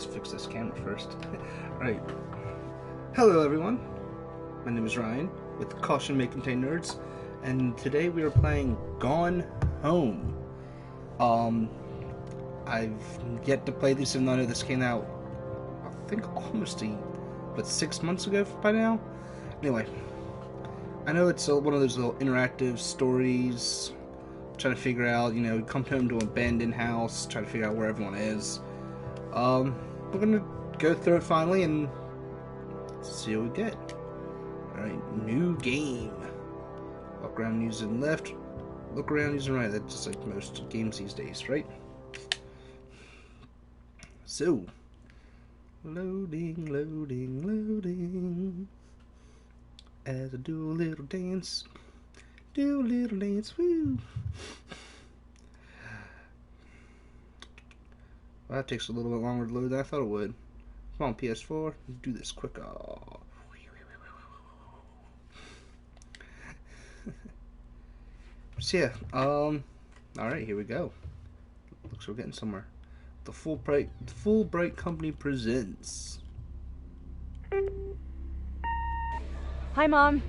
Let's fix this camera first. Alright. Hello everyone. My name is Ryan with Caution May Contain Nerds, and today we are playing Gone Home. I've yet to play this, and I know this came out, I think almost 6 months ago by now? Anyway, I know it's one of those little interactive stories, trying to figure out, we come home to an abandoned house, try to figure out where everyone is. We're gonna go through it finally and see what we get. Alright, new game. Walk around using left, look around using right. That's just like most games these days, right? So, loading, loading, loading. As I do a little dance, woo! Well, that takes a little bit longer to load than I thought it would. Come on, PS4, let's do this quicker. So yeah, alright, here we go. Looks like we're getting somewhere. The Fullbright Company presents. Hi, Mom.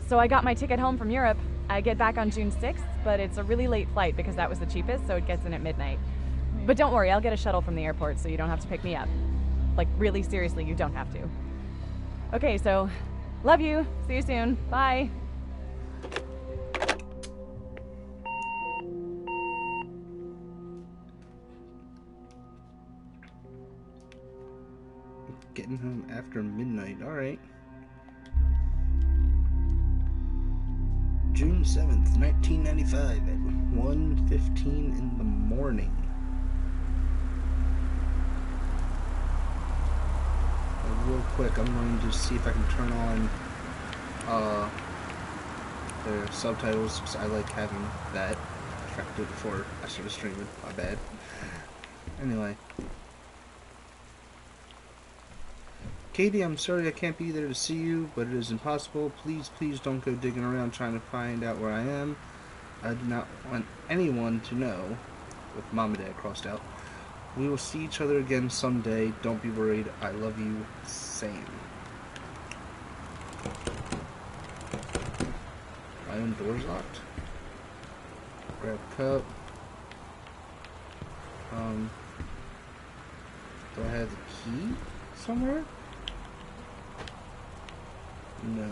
So I got my ticket home from Europe. I get back on June 6th, but it's a really late flight because that was the cheapest, so it gets in at midnight. But don't worry, I'll get a shuttle from the airport so you don't have to pick me up. Like, really seriously, you don't have to. Okay, so, love you. See you soon. Bye. Getting home after midnight, alright. June 7th, 1995 at 1:15 in the morning. Real quick, I'm going to see if I can turn on the subtitles, because I like having that. I forgot to do it before I started streaming. My bad. Anyway. Katie, I'm sorry I can't be there to see you, but it is impossible. Please, please don't go digging around trying to find out where I am. I do not want anyone to know, with Mom and Dad crossed out. We will see each other again someday. Don't be worried. I love you. Same. My own door's locked. Grab a cup. Do I have the key somewhere? No.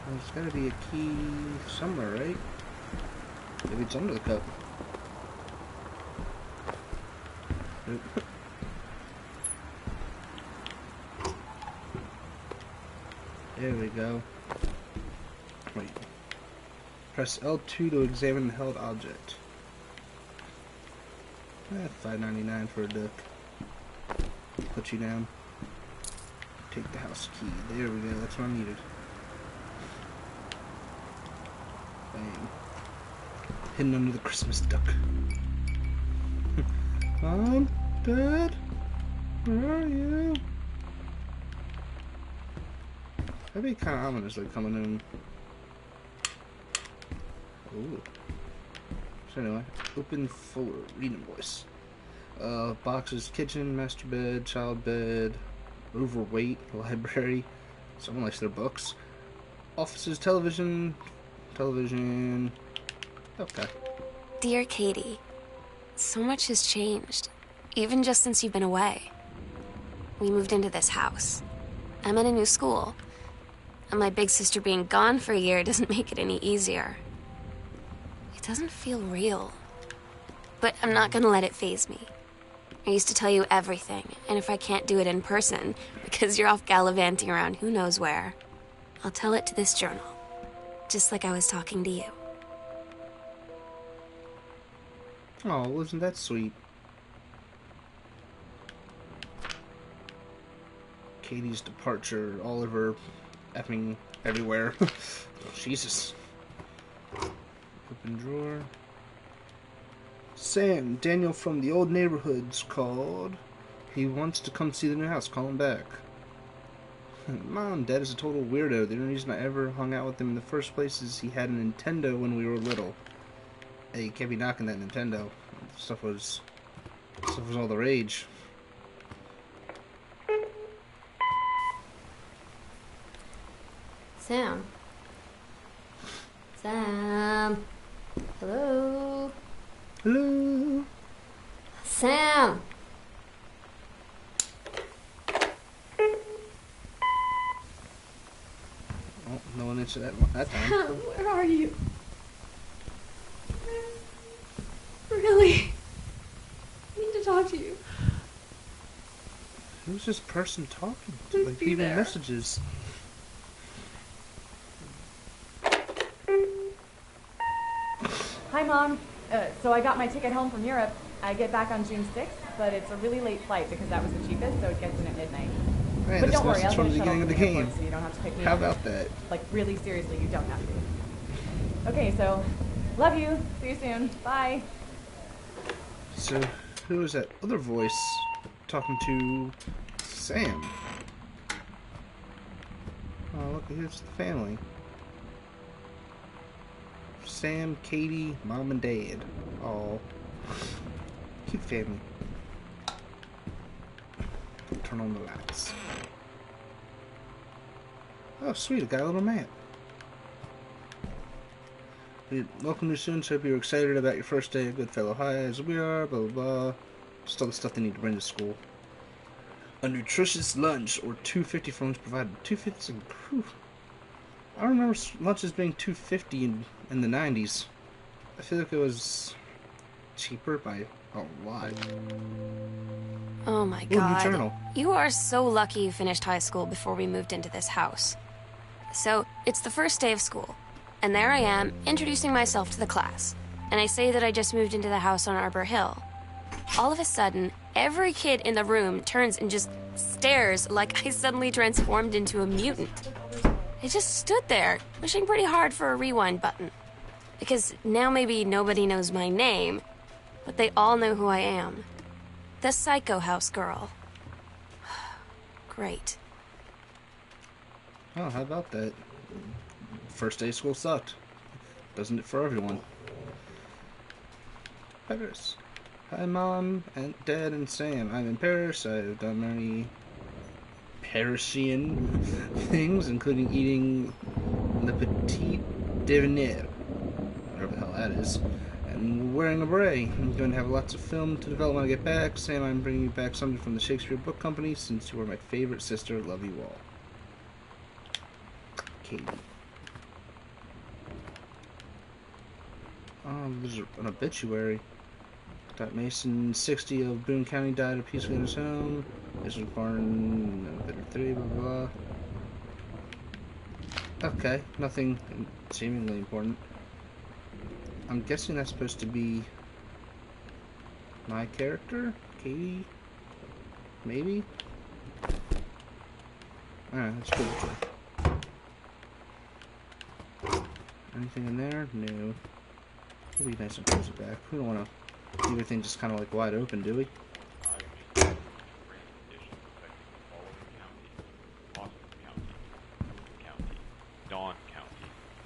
There's gotta be a key somewhere, right? Maybe it's under the cup. Nope. There we go. Wait. Press L2 to examine the held object. $5.99 for a duck. Put you down. Take the house key. There we go. That's what I needed. Bang. Hidden under the Christmas duck. Mom? Dad? Where are you? That'd be kind of ominous, like coming in. Ooh. So anyway, open folder, reading voice. Boxes, kitchen, master bed, child bed, overweight, library. Someone likes their books. Offices, television. Okay. Dear Katie, so much has changed, even just since you've been away. We moved into this house. I'm in a new school, and my big sister being gone for a year doesn't make it any easier. It doesn't feel real, but I'm not gonna let it faze me. I used to tell you everything, and if I can't do it in person, because you're off gallivanting around who knows where, I'll tell it to this journal, just like I was talking to you. Oh, wasn't that sweet? Katie's departure, Oliver effing everywhere. Oh, Jesus. Open drawer. Sam, Daniel from the old neighborhood's called. He wants to come see the new house. Call him back. Mom, Dad is a total weirdo. The only reason I ever hung out with him in the first place is he had a Nintendo when we were little. Hey, you can't be knocking that Nintendo. Stuff was all the rage. Sam. Sam. Hello. Hello. Sam. Oh, no one answered that time. Where are you? Really? I need to talk to you. Who's this person talking? Please Like be leaving there. messages. Hi, Mom. So I got my ticket home from Europe. I get back on June 6th, but it's a really late flight because that was the cheapest, so it gets in at midnight. Man, But this don't worry, I'll message get from a the shuttle beginning of from the the game. airport so you don't have to pick me How up. about that? Like, really seriously, you don't have to. Okay, so, love you. See you soon. Bye. So, who is that other voice talking to Sam? Oh, look, here's the family. Sam, Katie, Mom, and Dad. Oh, cute family. Turn on the lights. Oh, sweet, I got a little map. Welcome to students. Hope you're excited about your first day of Goodfellow High, as we are, blah, blah, blah. Just all the stuff they need to bring to school. A nutritious lunch, or $2.50 for lunch provided. $2.50 whew. I don't remember lunches being $2.50 in the 90s. I feel like it was cheaper by a lot. Oh my Ooh, new god. journal. You are so lucky you finished high school before we moved into this house. So, it's the first day of school, and there I am, introducing myself to the class. And I say that I just moved into the house on Arbor Hill. All of a sudden, every kid in the room turns and just stares like I suddenly transformed into a mutant. I just stood there, wishing pretty hard for a rewind button. Because now maybe nobody knows my name, but they all know who I am. The Psycho House girl. Great. Oh, how about that? First day of school sucked. Doesn't it for everyone? Paris. Hi, Mom, and Dad, and Sam. I'm in Paris. I've done many Parisian things, including eating Le Petit Déjeuner, whatever the hell that is, and wearing a beret. I'm going to have lots of film to develop when I get back. Sam, I'm bringing you back something from the Shakespeare Book Company, since you are my favorite sister. Love you all. Katie. Oh, there's an obituary. Dot Mason, 60 of Boone County, died peacefully in his home. This was born in 3, blah, blah, blah. Okay, nothing seemingly important. I'm guessing that's supposed to be my character? Katie? Maybe? Alright, that's pretty cool. Anything in there? No. It'll be nice and close it back. We don't want to leave everything just kind of like wide open, do we?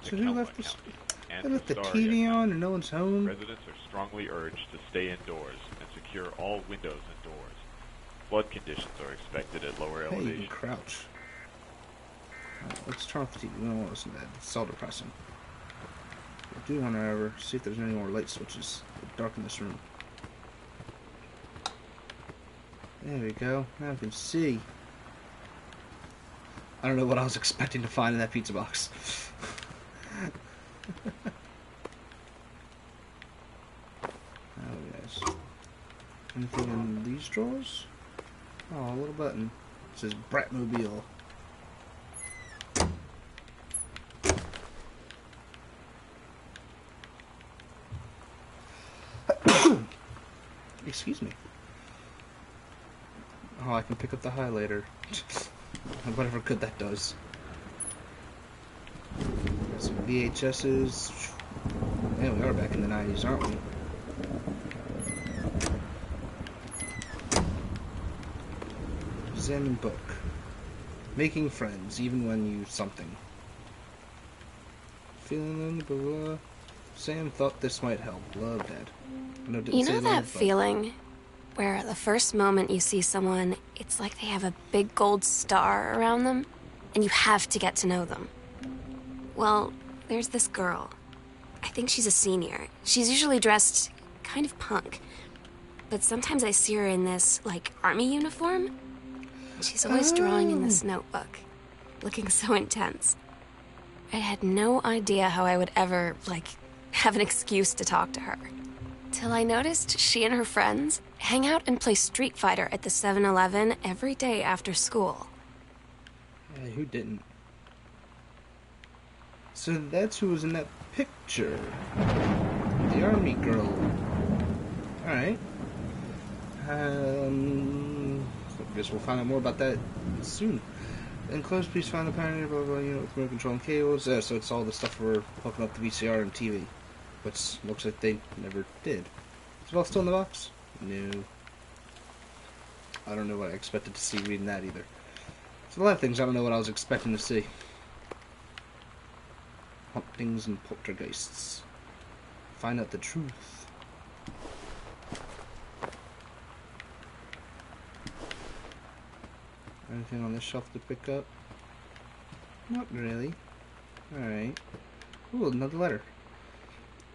So who left this? They left the TV on and no one's home. Residents are strongly urged to stay indoors and secure all windows and doors. Flood conditions are expected at lower Hey, you can elevations. crouch. Alright, let's turn off the TV. We don't want to listen to that. It's all depressing. I do want to, however, see if there's any more light switches that darken this room. There we go. Now we can see. I don't know what I was expecting to find in that pizza box. Oh, yes. Anything in these drawers? Oh, a little button. It says Bratmobile. Excuse me. Oh, I can pick up the highlighter. Whatever good that does. Got some VHSs. Yeah, we are back in the 90s, aren't we? Examine book. Making friends, even when you something. Feeling blah. Sam thought this might help. Love, Dad. No, didn't You say know that love, but feeling where the first moment you see someone, it's like they have a big gold star around them, and you have to get to know them? Well, there's this girl. I think she's a senior. She's usually dressed kind of punk. But sometimes I see her in this, like, army uniform. And she's always drawing in this notebook, looking so intense. I had no idea how I would ever, like, have an excuse to talk to her. Till I noticed she and her friends hang out and play Street Fighter at the 7-Eleven every day after school. yeah, who didn't? So that's who was in that picture. The army girl. Alright. I guess we'll find out more about that soon. Enclosed piece found the Pioneer, blah, blah, with remote control and cables. So it's all the stuff for hooking up the VCR and TV. Which looks like they never did. Is it all still in the box? No. I don't know what I expected to see reading that either. There's a lot of things I don't know what I was expecting to see. Hauntings and poltergeists. Find out the truth. Anything on this shelf to pick up? Not really. Alright. Ooh, another letter.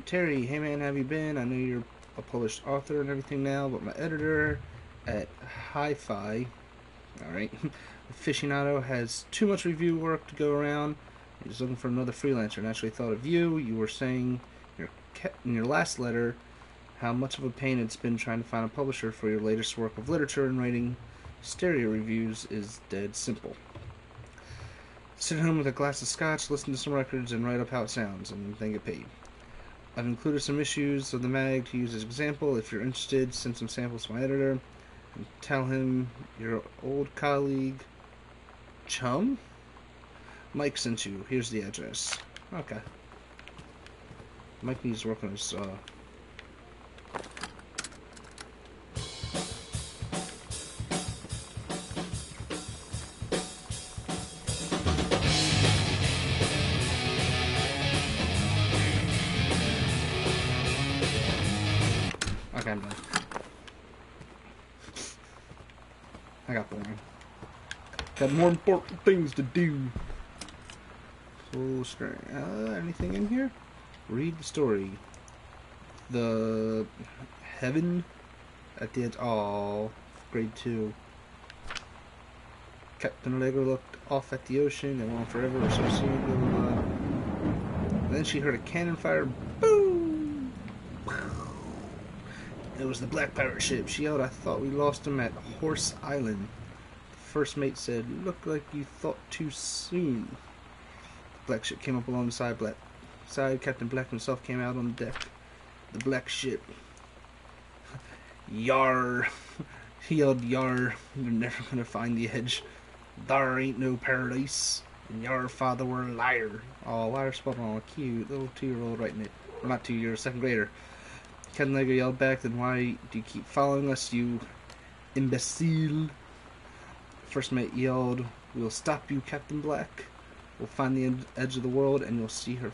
Terry, hey man, have you been? I know you're a published author and everything now, but my editor at Hi-Fi, alright, Aficionado has too much review work to go around. He's looking for another freelancer. Naturally thought of you. You were saying in your last letter how much of a pain it's been trying to find a publisher for your latest work of literature, and writing stereo reviews is dead simple. Sit at home with a glass of scotch, listen to some records, and write up how it sounds, and then get paid. I've included some issues of the mag to use as an example. If you're interested, send some samples to my editor, and tell him your old colleague, Chum? Mike sent you. Here's the address. Okay. Mike needs to work on his, Okay, I'm done. I got boring. Got more important things to do. So, anything in here? Read the story. The heaven at the edge. Oh, grade 2. Captain Allegra looked off at the ocean and went on forever or so soon. Blah, blah, blah. And then she heard a cannon fire. Boom! It was the Black Pirate ship. She yelled, I thought we lost him at Horse Island. The first mate said, looked like you thought too soon. The black ship came up alongside Captain Black himself came out on the deck. The black ship. Yar. He yelled, Yar. You're never gonna find the edge. There ain't no paradise. And your father were a liar. Oh, liar spelled wrong. Cute. Little 2-year-old writing it. Well, not 2, you're a second grader. Captain Allegra yelled back, then why do you keep following us, you imbecile? First mate yelled, we'll stop you, Captain Black. We'll find the edge of the world, and you'll see her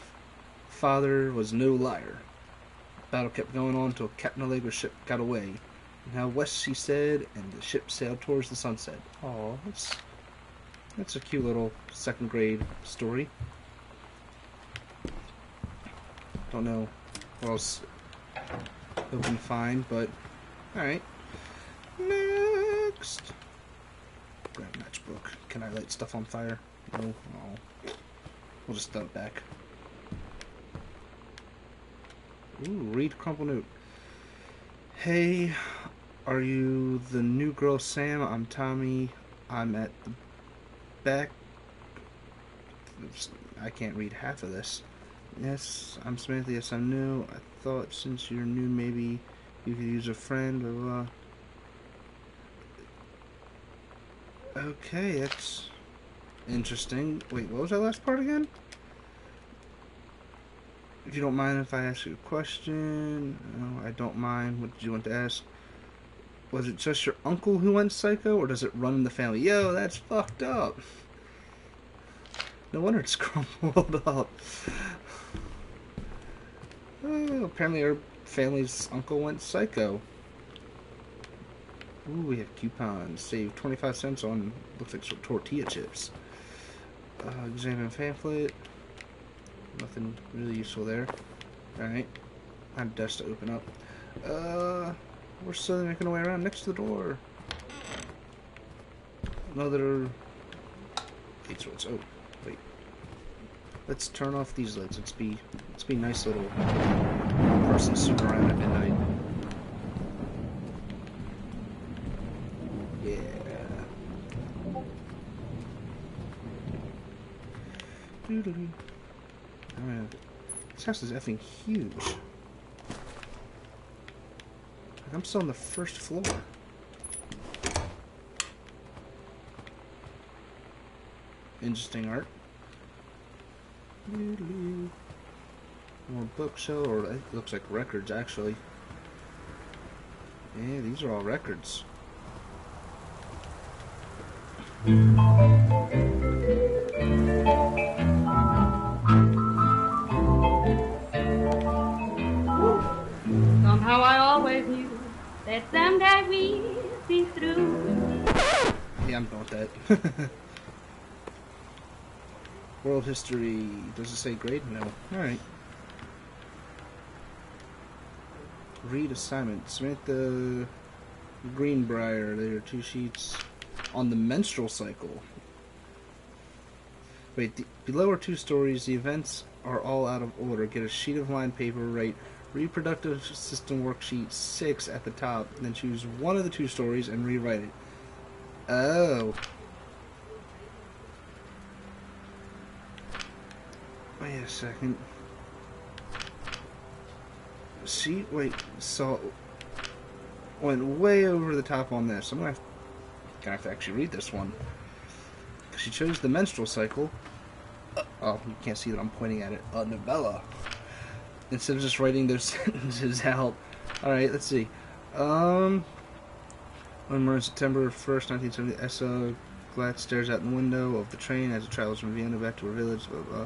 father was no liar. The battle kept going on until Captain Allegra's ship got away. Now west, she said, and the ship sailed towards the sunset. Oh, that's a cute little second grade story. Don't know what else we can find, but alright. Next. Grab matchbook. Can I light stuff on fire? No. Oh. We'll just dump back. Ooh, read crumple note. Hey, are you the new girl Sam? I'm Tommy. I'm at the back. I can't read half of this. Yes, I'm Samantha. Yes, I'm new. I thought since you're new, maybe you could use a friend. Blah, blah. Okay, that's interesting. Wait, what was that last part again? If you don't mind if I ask you a question. No, I don't mind. What did you want to ask? Was it just your uncle who went psycho, or does it run in the family? Yo, that's fucked up. No wonder it's crumpled up. Oh, apparently our family's uncle went psycho. Ooh, we have coupons. Save 25 cents on, looks like some tortilla chips. Examine pamphlet. Nothing really useful there. Alright. I have desk to open up. We're slowly making our way around next to the door. Another 8 swords. Oh, wait. Let's turn off these lights. Let's be nice little person snooping around at midnight. Yeah. Doo-doo-doo. Alright. This house is effing huge. I'm still on the first floor. Interesting art. More bookshelf, or it looks like records actually. Yeah, these are all records. Somehow I always knew that someday we'd be through. Yeah, I'm done with that. World history. Does it say grade? No. Alright. Read assignment. Samantha Greenbrier. There are 2 sheets on the menstrual cycle. Wait, below are 2 stories. The events are all out of order. Get a sheet of lined paper, write reproductive system worksheet 6 at the top, then choose one of the 2 stories and rewrite it. Oh. Wait a second. See, wait, so went way over the top on this. I'm gonna have to actually read this one. She chose the menstrual cycle. Oh, you can't see that I'm pointing at it. A novella. Instead of just writing those sentences out. Alright, let's see. On September 1st, 1970, Essa Glatt stares out the window of the train as it travels from Vienna back to her village. Blah, blah.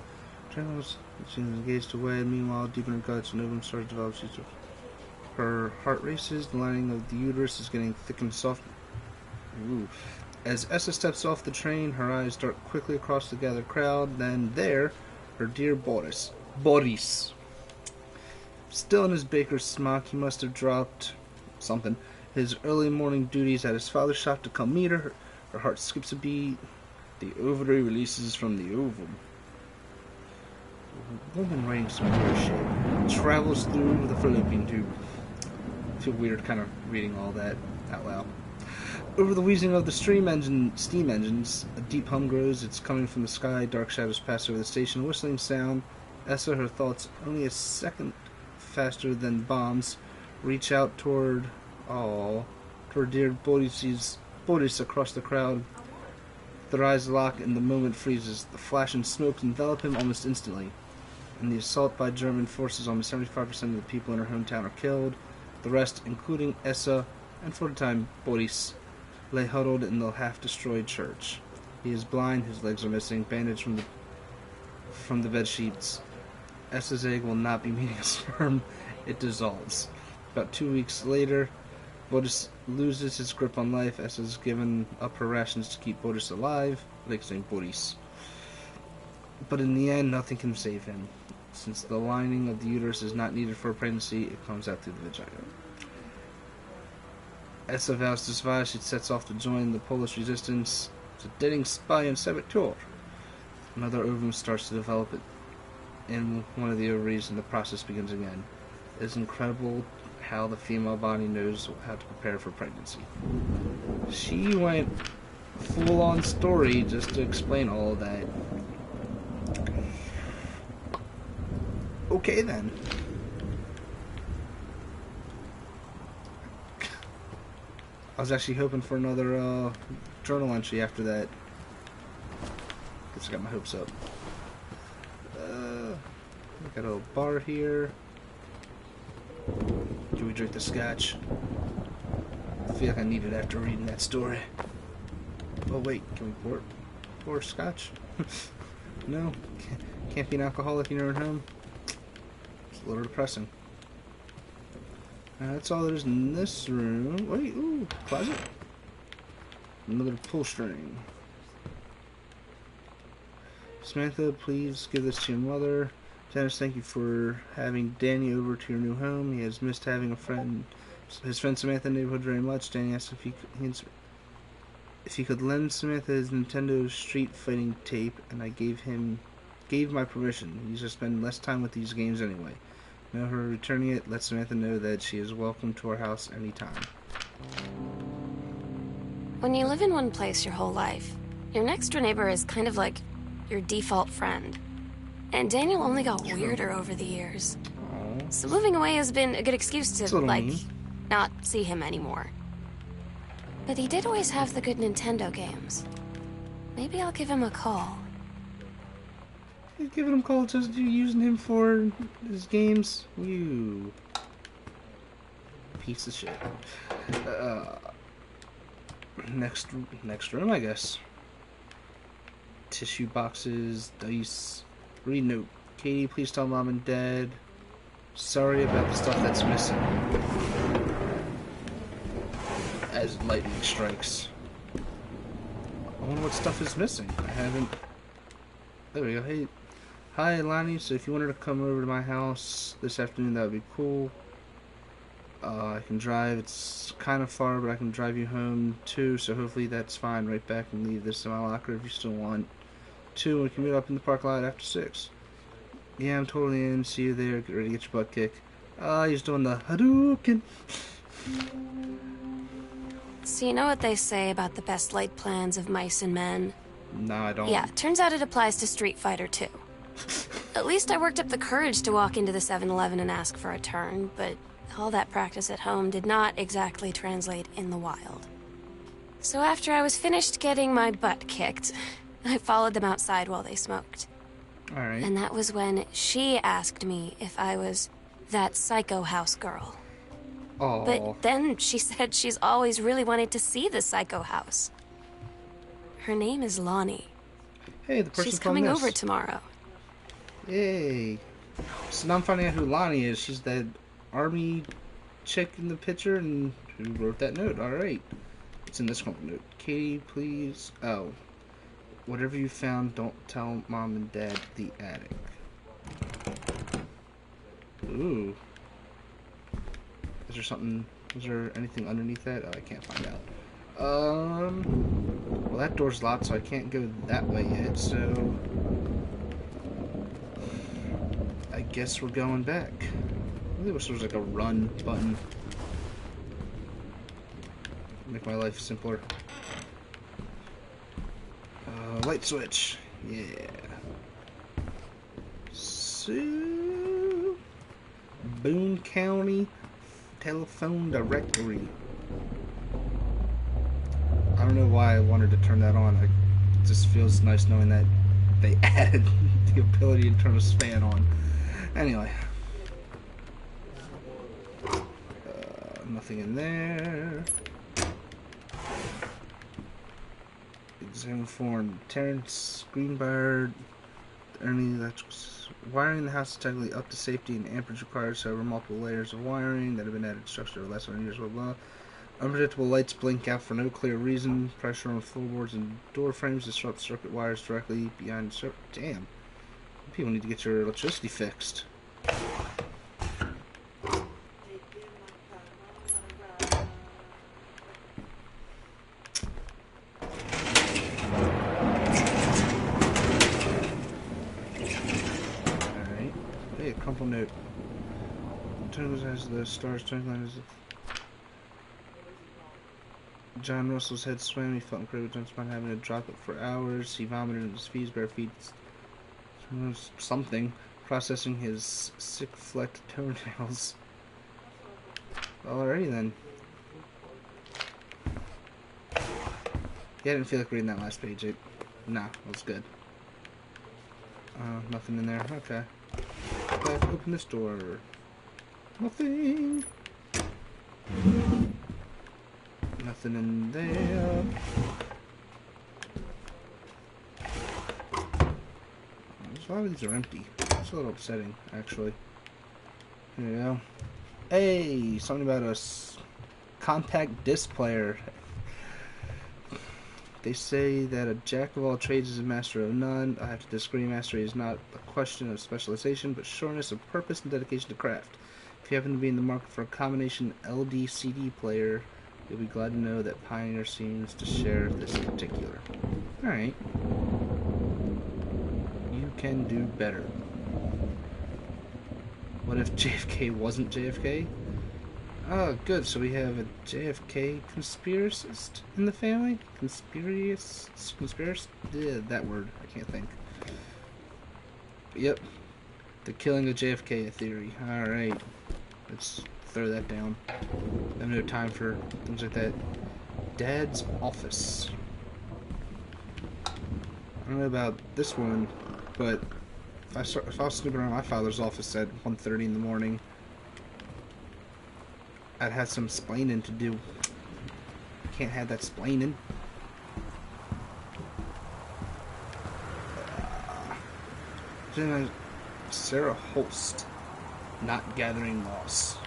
Travels, she is engaged away. Meanwhile, deep in her guts, an ovum starts to develop. Her heart races. The lining of the uterus is getting thick and soft. Ooh. As Essa steps off the train, her eyes dart quickly across the gathered crowd. Then there, her dear Boris. Still in his baker's smock, he must have dropped something. His early morning duties at his father's shop to come meet her. Her heart skips a beat. The ovary releases from the ovum. Woman writing some weird shit. Travels through the fallopian tube. I feel weird kind of reading all that out loud. Over the wheezing of the steam engines, a deep hum grows. It's coming from the sky. Dark shadows pass over the station. Whistling sound. Essa, her thoughts only a second faster than bombs, reach out toward dear Boris across the crowd. Their eyes lock and the moment freezes. The flash and smoke envelop him almost instantly. In the assault by German forces, almost 75% of the people in her hometown are killed. The rest, including Essa, and for the time, Boris, lay huddled in the half-destroyed church. He is blind, his legs are missing, bandaged from the bed sheets. Essa's egg will not be meeting a sperm. It dissolves. About 2 weeks later, Boris loses his grip on life. Essa's given up her rations to keep Boris alive, like saying Boris. But in the end, nothing can save him. Since the lining of the uterus is not needed for a pregnancy, it comes out through the vagina. Essa vows to survive. She sets off to join the Polish resistance. It's a daring spy and saboteur. Another ovum starts to develop in one of the ovaries, and the process begins again. It is incredible how the female body knows how to prepare for pregnancy. She went full-on story just to explain all of that. Okay then. I was actually hoping for another journal entry after that. Guess I got my hopes up. Got a little bar here. Can we drink the scotch? I feel like I need it after reading that story. Oh wait, can we pour scotch? No, can't be an alcoholic in your own home. It's a little depressing. That's all there is in this room. Wait, ooh, closet. Another pull string. Samantha, please give this to your mother. Dennis, thank you for having Danny over to your new home. He has missed having his friend Samantha in the neighborhood very much. Danny asked if he could lend Samantha his Nintendo Street Fighting tape, and I gave my permission. He's to spend less time with these games anyway. Now her returning it, let Samantha know that she is welcome to our house anytime. When you live in one place your whole life, your next door neighbor is kind of like your default friend. And Daniel only got weirder over the years. Aww. So moving away has been a good excuse to, mean. not see him anymore. But he did always have the good Nintendo games. Maybe I'll give him a call. You're giving him calls, just you using him for his games? You piece of shit. Next room, I guess. Tissue boxes, dice. Read note. Katie, please tell Mom and Dad. Sorry about the stuff that's missing. As lightning strikes. I wonder what stuff is missing. I haven't... There we go. Hey. Hi, Lonnie. So if you wanted to come over to my house this afternoon, that would be cool. I can drive. It's kind of far, but I can drive you home, too. So hopefully that's fine. Right back and leave this in my locker if you still want. 2, we can meet up in the parking lot after 6. Yeah, I'm totally in. See you there. Get ready to get your butt kicked. He's doing the Hadouken. So you know what they say about the best laid plans of mice and men? No, I don't. Yeah, turns out it applies to Street Fighter too. At least I worked up the courage to walk into the 7-Eleven and ask for a turn, but all that practice at home did not exactly translate in the wild. So after I was finished getting my butt kicked, I followed them outside while they smoked. Alright. And that was when she asked me if I was that psycho house girl. Oh. But then she said she's always really wanted to see the psycho house. Her name is Lonnie. Hey, the person's She's coming this. over tomorrow. Yay. So now I'm finding out who Lonnie is. She's that army chick in the picture and who wrote that note. Alright. It's in this one note. Katie, please. Oh. Whatever you found, don't tell Mom and Dad the attic. Ooh. Is there anything underneath that? Oh, I can't find out. Well, that door's locked, so I can't go that way yet, so I guess we're going back. I really wish there was like a run button. Make my life simpler. Light switch. Yeah. So, Boone County telephone directory. I don't know why I wanted to turn that on. It just feels nice knowing that they added the ability to turn a span on. Anyway. Nothing in there. Exam form. Terrence Greenberg. Wiring the house is technically up to safety and amperage required, so over multiple layers of wiring that have been added to structure over less than years, blah blah. Unpredictable lights blink out for no clear reason. Pressure on floorboards and door frames disrupt circuit wires directly behind the circuit. Damn. People need to get your electricity fixed. Alright. Hey, a crumple note. Turns as the stars twinkling as John Russell's head swam. He felt incredible John Spine having to drop it for hours. He vomited in his feet, bare feet. Something. Processing his sick flecked toenails. Alrighty then. Yeah, I didn't feel like reading that last page. Nah, that was good. Nothing in there. Okay. Let's open this door. Nothing. Nothing in there. So a lot of these are empty. It's a little upsetting, actually. Here we go. Hey, something about a compact disc player. They say that a jack of all trades is a master of none. I have to disagree. Mastery is not a question of specialization, but sureness of purpose and dedication to craft. If you happen to be in the market for a combination LD-CD player, you'll be glad to know that Pioneer seems to share this in particular. Alright. You can do better. What if JFK wasn't JFK? Oh, good. So we have a JFK conspiracist in the family? Conspiracist? Yeah, that word. I can't think. Yep. The killing of JFK theory. Alright. Let's throw that down. I have no time for things like that. Dad's office. I don't know about this one, but if I was snooping around my father's office at 1:30 in the morning, I'd have some splaining to do. Can't have that splaining. Sarah Holst, not gathering moss.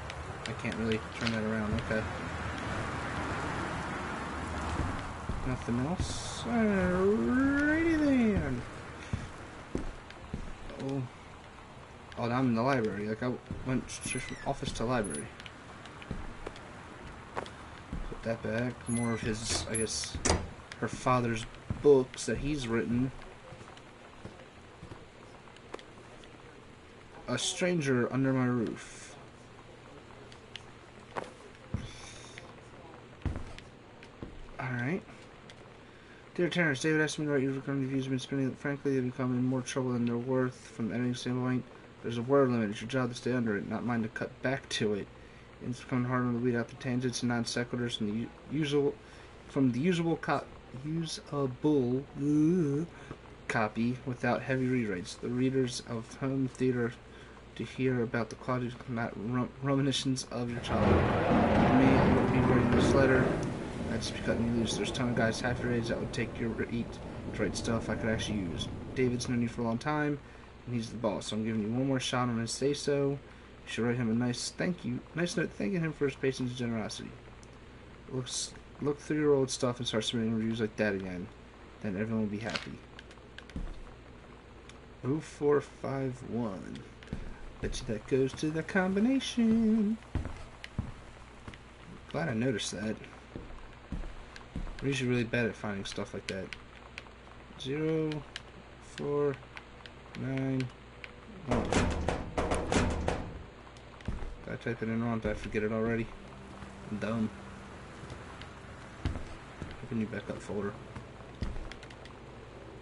I can't really turn that around. Okay. Nothing else? Alrighty then. Oh, now I'm in the library. Like, I went straight from office to library. Put that back. More of his, I guess, her father's books that he's written. A Stranger Under My Roof. Alright. Dear Terrence, David asked me to write you regarding the views you've been spinning. Frankly, they've become in more trouble than they're worth from the editing standpoint. There's a word limit. It's your job to stay under it, not mine to cut back to it. It's becoming harder to weed out the tangents and non sequiturs from the usable copy without heavy rewrites. The readers of home theater to hear about the quality, not reminiscence of your childhood. For me, I would be writing this letter. I'd just be cutting you loose. There's a ton of guys half your age that would take your to write stuff I could actually use. David's known you for a long time, and he's the boss, so I'm giving you one more shot on his say-so. You should write him a nice note thanking him for his patience and generosity. Look through your old stuff and start submitting reviews like that again. Then everyone will be happy. 0451. Bet you that goes to the combination. Glad I noticed that. We're usually really bad at finding stuff like that. 0, 4, 9, 1. Did I type it in wrong? Did I forget it already? I'm dumb. Open new backup folder.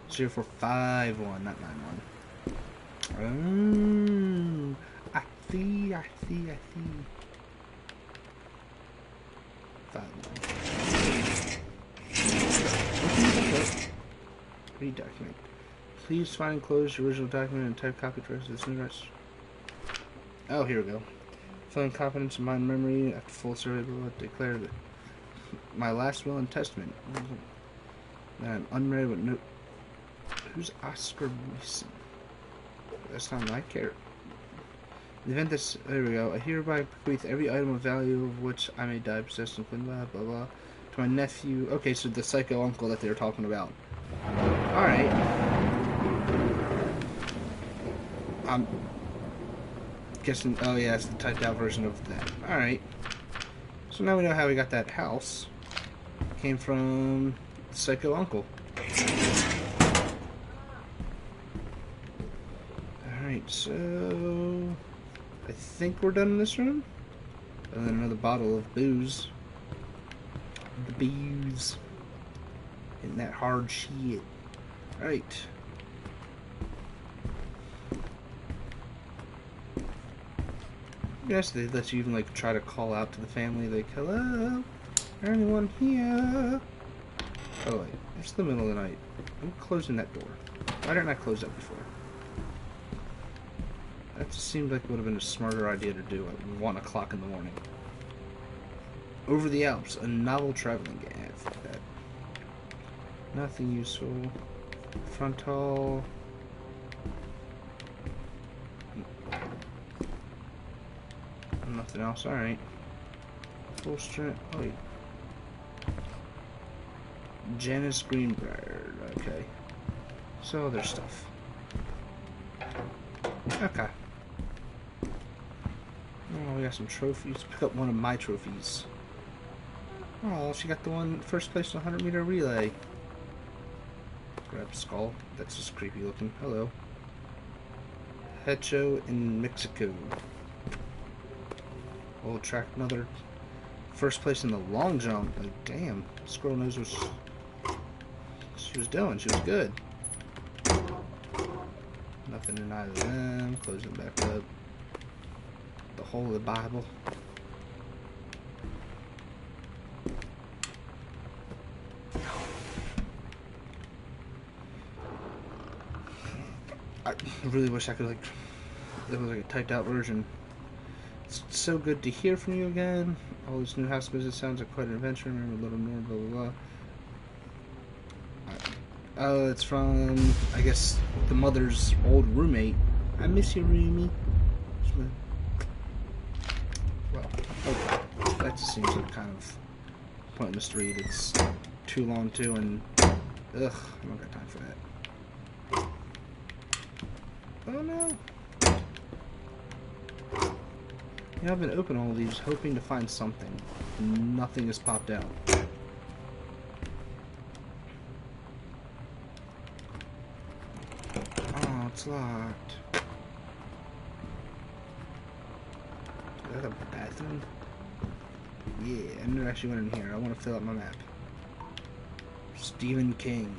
0451, not 91. Oh, I see. 51. Read document. Please find and close your original document and type copy to this new rest. Oh, here we go. Feeling confidence in my memory after full survey, will declare that my last will and testament. That I'm unmarried with no. Who's Oscar Mason? That's not my character. In the event this, there we go. I hereby bequeath every item of value of which I may die possessed, including blah blah blah, to my nephew. Okay, so the psycho uncle that they were talking about. Alright. I'm guessing, oh yeah, it's the typed out version of that. Alright. So now we know how we got that house. It came from the psycho uncle. Alright, so I think we're done in this room. And then another bottle of booze. The booze. And that hard shit. Right. Yes, they let you even like try to call out to the family, like, hello, anyone here? Oh wait, it's the middle of the night. I'm closing that door. Why didn't I close that before? That just seemed like it would have been a smarter idea to do at 1 o'clock in the morning. Over the Alps, a novel traveling game. Yeah, fuck that. Nothing useful. Front hall. something else. Alright. Full strength. Oh, wait. Janice Greenbrier. Okay. So, other stuff. Okay. Oh, we got some trophies. Pick up one of my trophies. Oh, she got the one first place in the 100-meter relay. Grab skull. That's just creepy looking. Hello. Hecho in Mexico. We'll track another first place in the long jump. Like, damn, this girl knows what she was doing. She was good. Nothing in either of them. Close it back up. The whole of the Bible. I really wish I could, like, there was like a typed out version. It's so good to hear from you again. All this new house visit sounds like quite an adventure. Remember Little Norm, blah blah blah. Oh, it's from, I guess, the mother's old roommate. I miss you, roomie. Well, okay. That just seems like kind of pointless to read. It's too long too, and ugh, I don't got time for that. Oh no. You know, I've been open all of these hoping to find something. Nothing has popped out. Oh, it's locked. Is that a bathroom? Yeah, I never actually went in here. I want to fill out my map. Stephen King.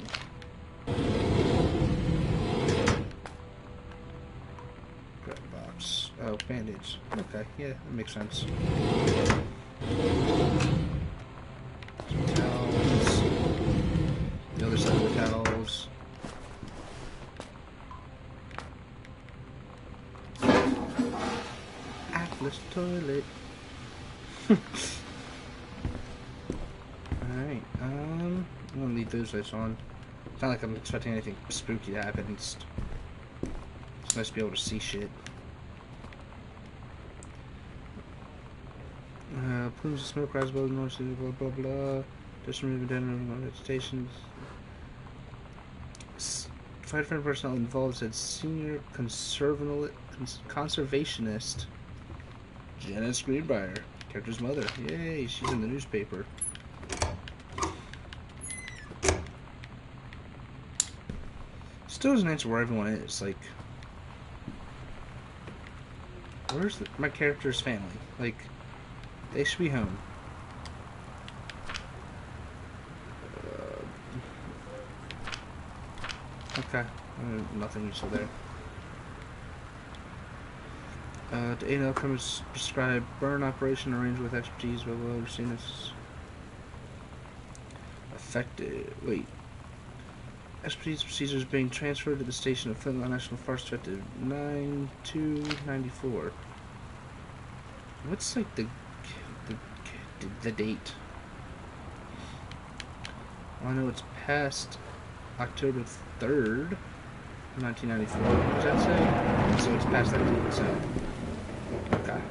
Oh, bandage. Okay, yeah, that makes sense. Some towels. The other side of the towels. Atlas toilet. Alright, I'm gonna leave those lights on. It's not like I'm expecting anything spooky to happen. It's nice to be able to see shit. Plumes of smoke rise above the North Sea, blah blah blah. Just removing down vegetations. Firefighter personnel involved said senior conservationist Janice Greenbrier, character's mother. Yay, she's in the newspaper. Still doesn't answer where everyone is. Like, where's my character's family? Like, they should be home. Okay. Nothing useful there. To aid outcomes prescribed burn operation arranged with expertise, blah blah. We've seen this. Affected. Wait. Expertise procedures being transferred to the station of Flintlock National Forest effective 9/2/94. What's like the date? I know it's past October 3rd, 1994. What does that say? So it's past that date, so. Okay.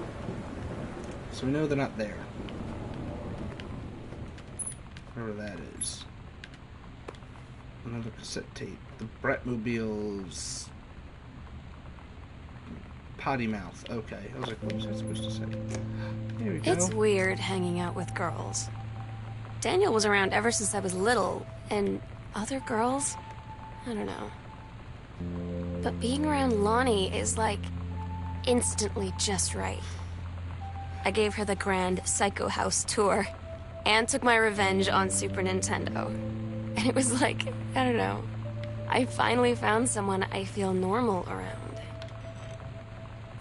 So we know they're not there. Whatever that is. Another cassette tape. The Bratmobiles. Potty mouth. Okay. I was like, what was I supposed to say? Here we go. It's weird hanging out with girls. Daniel was around ever since I was little, and other girls? I don't know. But being around Lonnie is like instantly just right. I gave her the grand Psycho House tour and took my revenge on Super Nintendo. And it was like, I don't know, I finally found someone I feel normal around.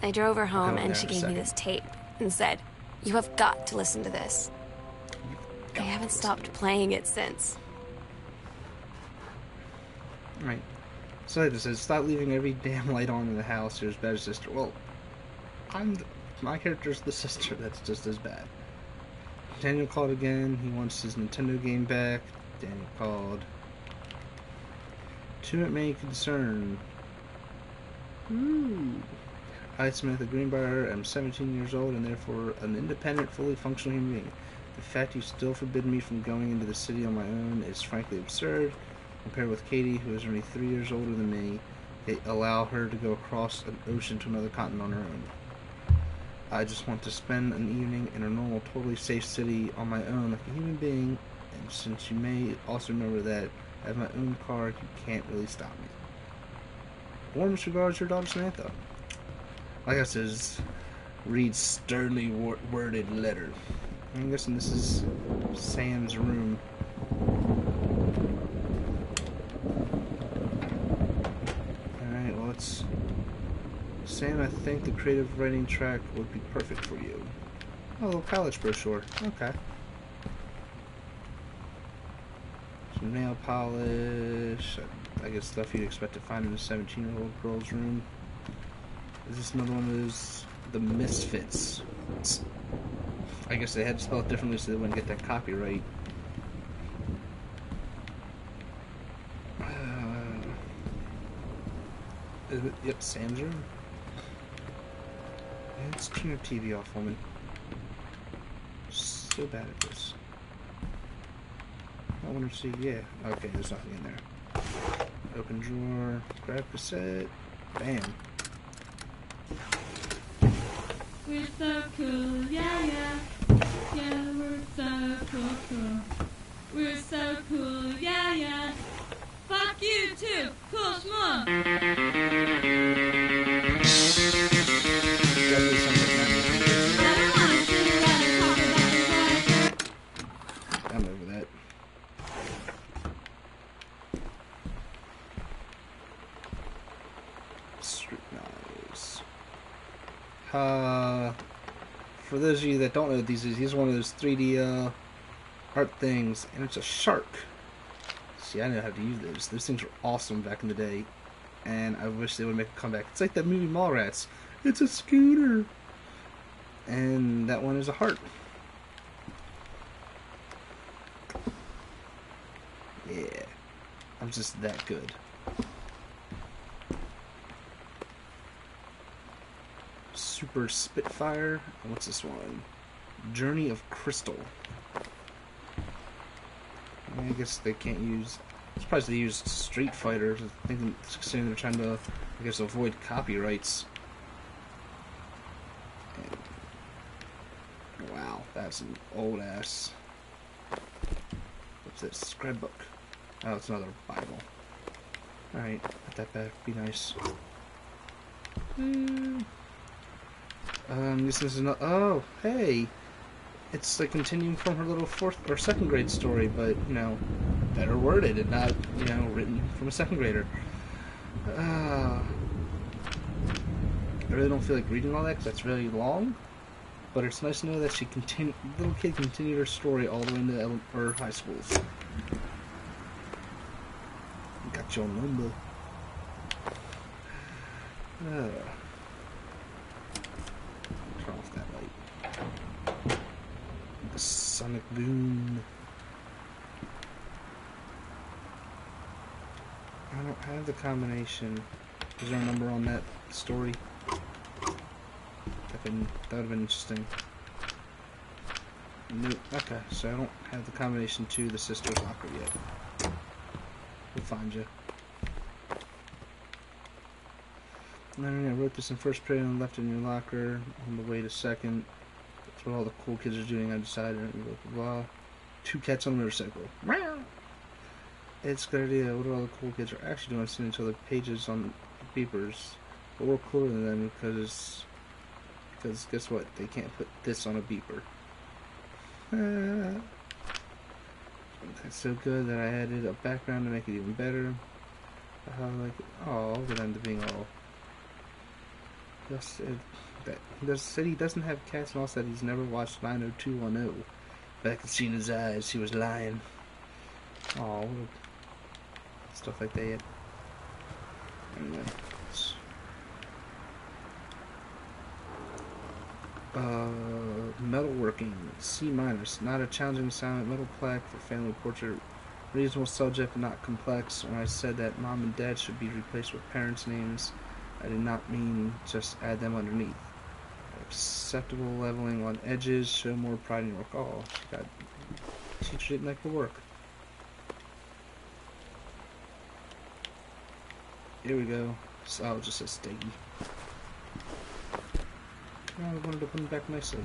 I drove her home and she gave me this tape and said, "You have got to listen to this." I haven't stopped playing it since. Right. So it says, stop leaving every damn light on in the house. You're as bad as sister. Well, my character's the sister. That's just as bad. Daniel called again. He wants his Nintendo game back. Daniel called. To it may concern. Ooh. I, Samantha Greenbrier, am 17 years old and therefore an independent, fully functional human being. The fact you still forbid me from going into the city on my own is frankly absurd. Compared with Katie, who is only 3 years older than me, they allow her to go across an ocean to another continent on her own. I just want to spend an evening in a normal, totally safe city on my own like a human being, and since you may also remember that I have my own car, you can't really stop me. Warmest regards, your daughter Samantha. Like I said, read sternly worded letter. I'm guessing this is Sam's room. Alright, well, it's Sam, I think the creative writing track would be perfect for you. Oh, a little college brochure. Okay. Some nail polish. I guess stuff you'd expect to find in a 17-year-old girl's room. Is this another one of those... The Misfits? I guess they had to spell it differently so they wouldn't get that copyright. Yep, Sam's room. Let's turn your TV off, woman. So bad at this. I want to see, yeah. Okay, there's nothing in there. Open drawer, grab cassette, bam. We're so cool, yeah, yeah. Yeah, we're so cool. We're so cool, yeah, yeah. Fuck you too, cool schmuck. Definitely something I don't want to sit around and talk about your wife. I'm over that. Scrutinize. For those of you that don't know what these is one of those 3D art things, and it's a shark. See, I know how to use those. Those things were awesome back in the day, and I wish they would make a comeback. It's like that movie Mallrats. It's a scooter, and that one is a heart. Yeah, I'm just that good. Super Spitfire. And what's this one? Journey of Crystal. I guess they can't use. I'm surprised they used Street Fighter. I think they're trying to, I guess, avoid copyrights. And, wow, that's an old ass. What's this? Scrapbook. Oh, it's another Bible. Alright, put that back. Be nice. This is another. Oh, hey! It's like continuing from her little 4th or 2nd grade story, but, you know, better worded and not, you know, written from a 2nd grader. I really don't feel like reading all that because that's really long, but it's nice to know that the little kid continued her story all the way into her high schools. Got your number. Turn off that light. The Sonic Boom. I don't have the combination. Is there a number on that story? That would have been interesting. Nope. Okay, so I don't have the combination to the sister's locker yet. We'll find you. I wrote this in 1st period and left it in your locker on the way to 2nd. That's what all the cool kids are doing. I decided. Blah, blah, blah. 2 cats on a motorcycle. It's a good idea. What all the cool kids are actually doing is sending each other pages on beepers. But we're cooler than them because guess what? They can't put this on a beeper. That's so good that I added a background to make it even better. Look at them being all. Just said he doesn't have cats and also that he's never watched 90210. But I could see in his eyes he was lying. Oh, stuff like that. Anyway. Metalworking, C-, not a challenging silent metal plaque for family portrait. Reasonable subject, not complex. When I said that mom and dad should be replaced with parents' names, I did not mean just add them underneath. Acceptable leveling on edges. Show more pride in your work. Oh, God. Teacher didn't like the work. Here we go. So, oh, it just says Steggy. Oh, I wanted to put them back nicely.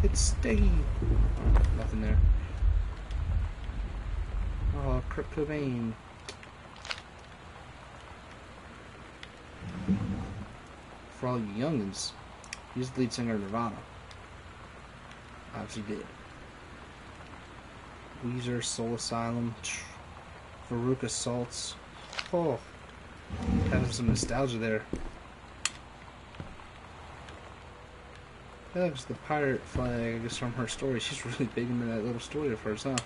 It's Steggy. Oh, nothing there. Oh, Kurt Cobain. For all you youngins, he's the lead singer of Nirvana. Obviously did. Weezer, Soul Asylum, Veruca Salts. Oh, having some nostalgia there. That was the pirate flag, I guess, from her story. She's really big into that little story of hers, huh?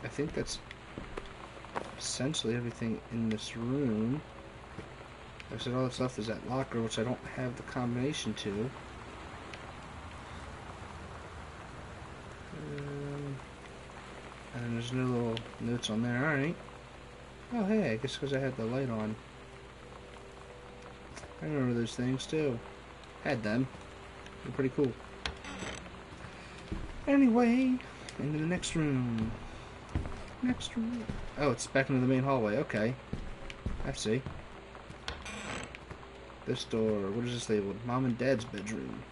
I think that's essentially everything in this room. I said all that stuff is that locker, which I don't have the combination to. And there's no little notes on there. Alright. Oh, hey, I guess because I had the light on. I remember those things, too. Had them. They're pretty cool. Anyway, into the next room. Next room. Oh, it's back into the main hallway. Okay. I see. This door. What is this labeled? Mom and Dad's bedroom.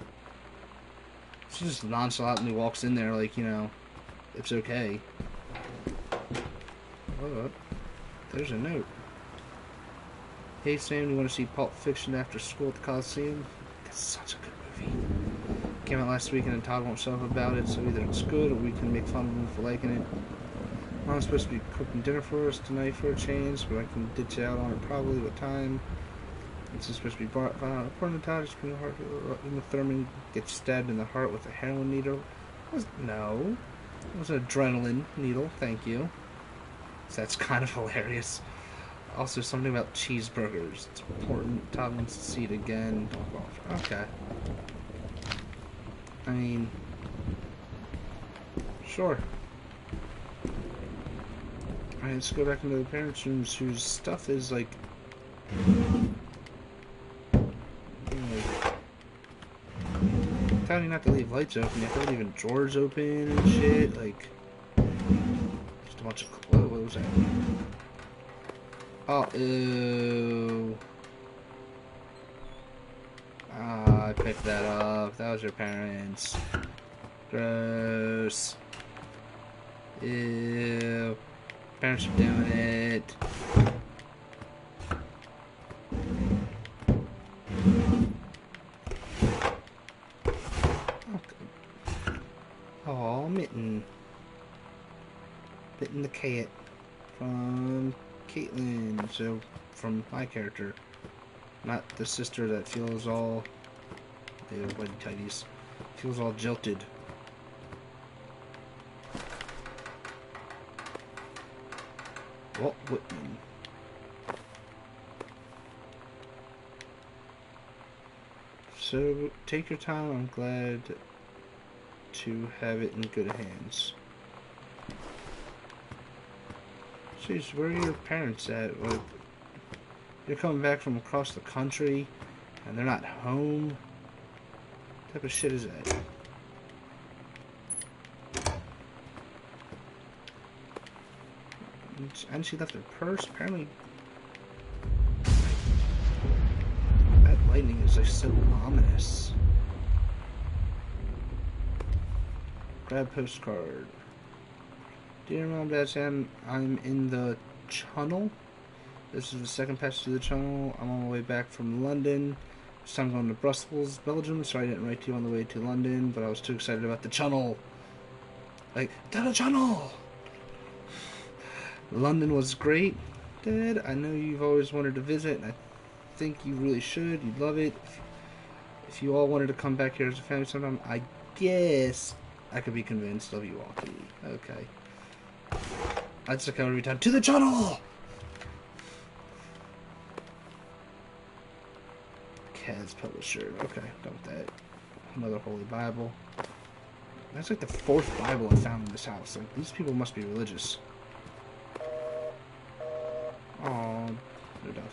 She just nonchalantly walks in there like, you know, it's okay. Oh, there's a note. Hey Sam, you want to see Pulp Fiction after school at the Coliseum? It's such a good movie. Came out last weekend and Todd won't shut up about it, so either it's good or we can make fun of him for liking it. Mom's supposed to be cooking dinner for us tonight for a change, but I can ditch out on it probably. What time? It's supposed to be according to Todd, Uma Thurman gets stabbed in the heart with a heroin needle. No. It was an adrenaline needle, thank you. So that's kind of hilarious. Also, something about cheeseburgers. It's important. Todd wants to see it again. Okay. I mean, sure. Alright, let's go back into the parents' rooms whose stuff is like. Telling you not to leave lights open. You have to leave drawers open and shit. Like, just a bunch of. What was that? Oh, ew. Ah, I picked that up. That was your parents. Gross. Ew. Parents are doing it. Oh, Mitten. Mitten the cat. From Caitlin. So, from my character. Not the sister that feels all... They are whitey tighties. Feels all jilted. Walt Whitman. So, take your time. I'm glad to have it in good hands. Jeez, where are your parents at? Like, you're coming back from across the country, and they're not home? What type of shit is that? And she left her purse. Apparently, that lightning is like so ominous. Grab postcard. Dear Mom, Dad, Sam, I'm in the tunnel. This is the second passage to the tunnel. I'm on my way back from London. This time I'm going to Brussels, Belgium. Sorry I didn't write to you on the way to London, but I was too excited about the tunnel. Like, to the tunnel! London was great, Dad. I know you've always wanted to visit, and I think you really should. You'd love it. If you all wanted to come back here as a family sometime, I guess I could be convinced of you all to. Okay. I'd stick out every time. To the tunnel! Cad's publisher. Okay, done with that. Another Holy Bible. That's like the 4th Bible I found in this house. Like, these people must be religious.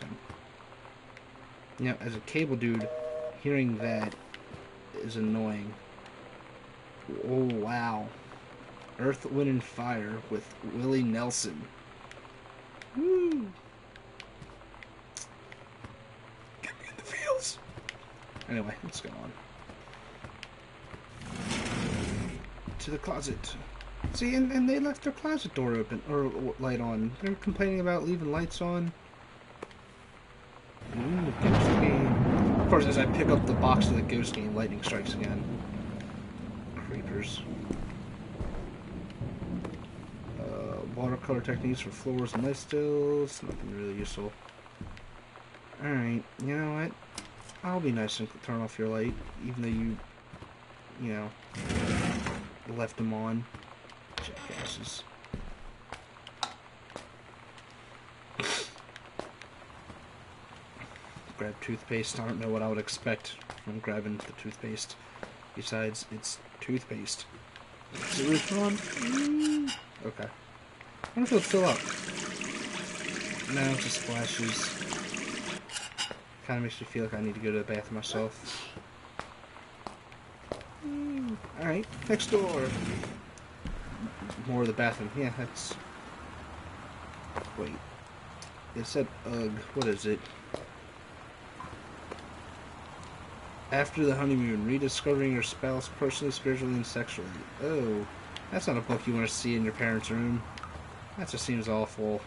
bathroom. You know, as a cable dude, hearing that is annoying. Oh, wow. Earth, Wind, and Fire with Willie Nelson. Woo! Get me in the feels! Anyway, let's go on. To the closet. See, and they left their closet door open, or light on. They're complaining about leaving lights on. Ghost game. Of course, as I pick up the box of the Ghost game, lightning strikes again. Creepers. Watercolor techniques for floors and light stills. Nothing really useful. Alright, you know what? I'll be nice and turn off your light, even though you know, left them on. Jackasses. Grab toothpaste. I don't know what I would expect from grabbing the toothpaste. Besides, it's toothpaste. Is it really on? Okay. I wonder if it'll fill up. No, it just splashes. Kind of makes me feel like I need to go to the bathroom myself. Alright, next door. More of the bathroom. Yeah, that's... Wait. It said ugh. What is it? After the honeymoon, rediscovering your spouse personally, spiritually, and sexually. Oh, that's not a book you want to see in your parents' room. That just seems awful.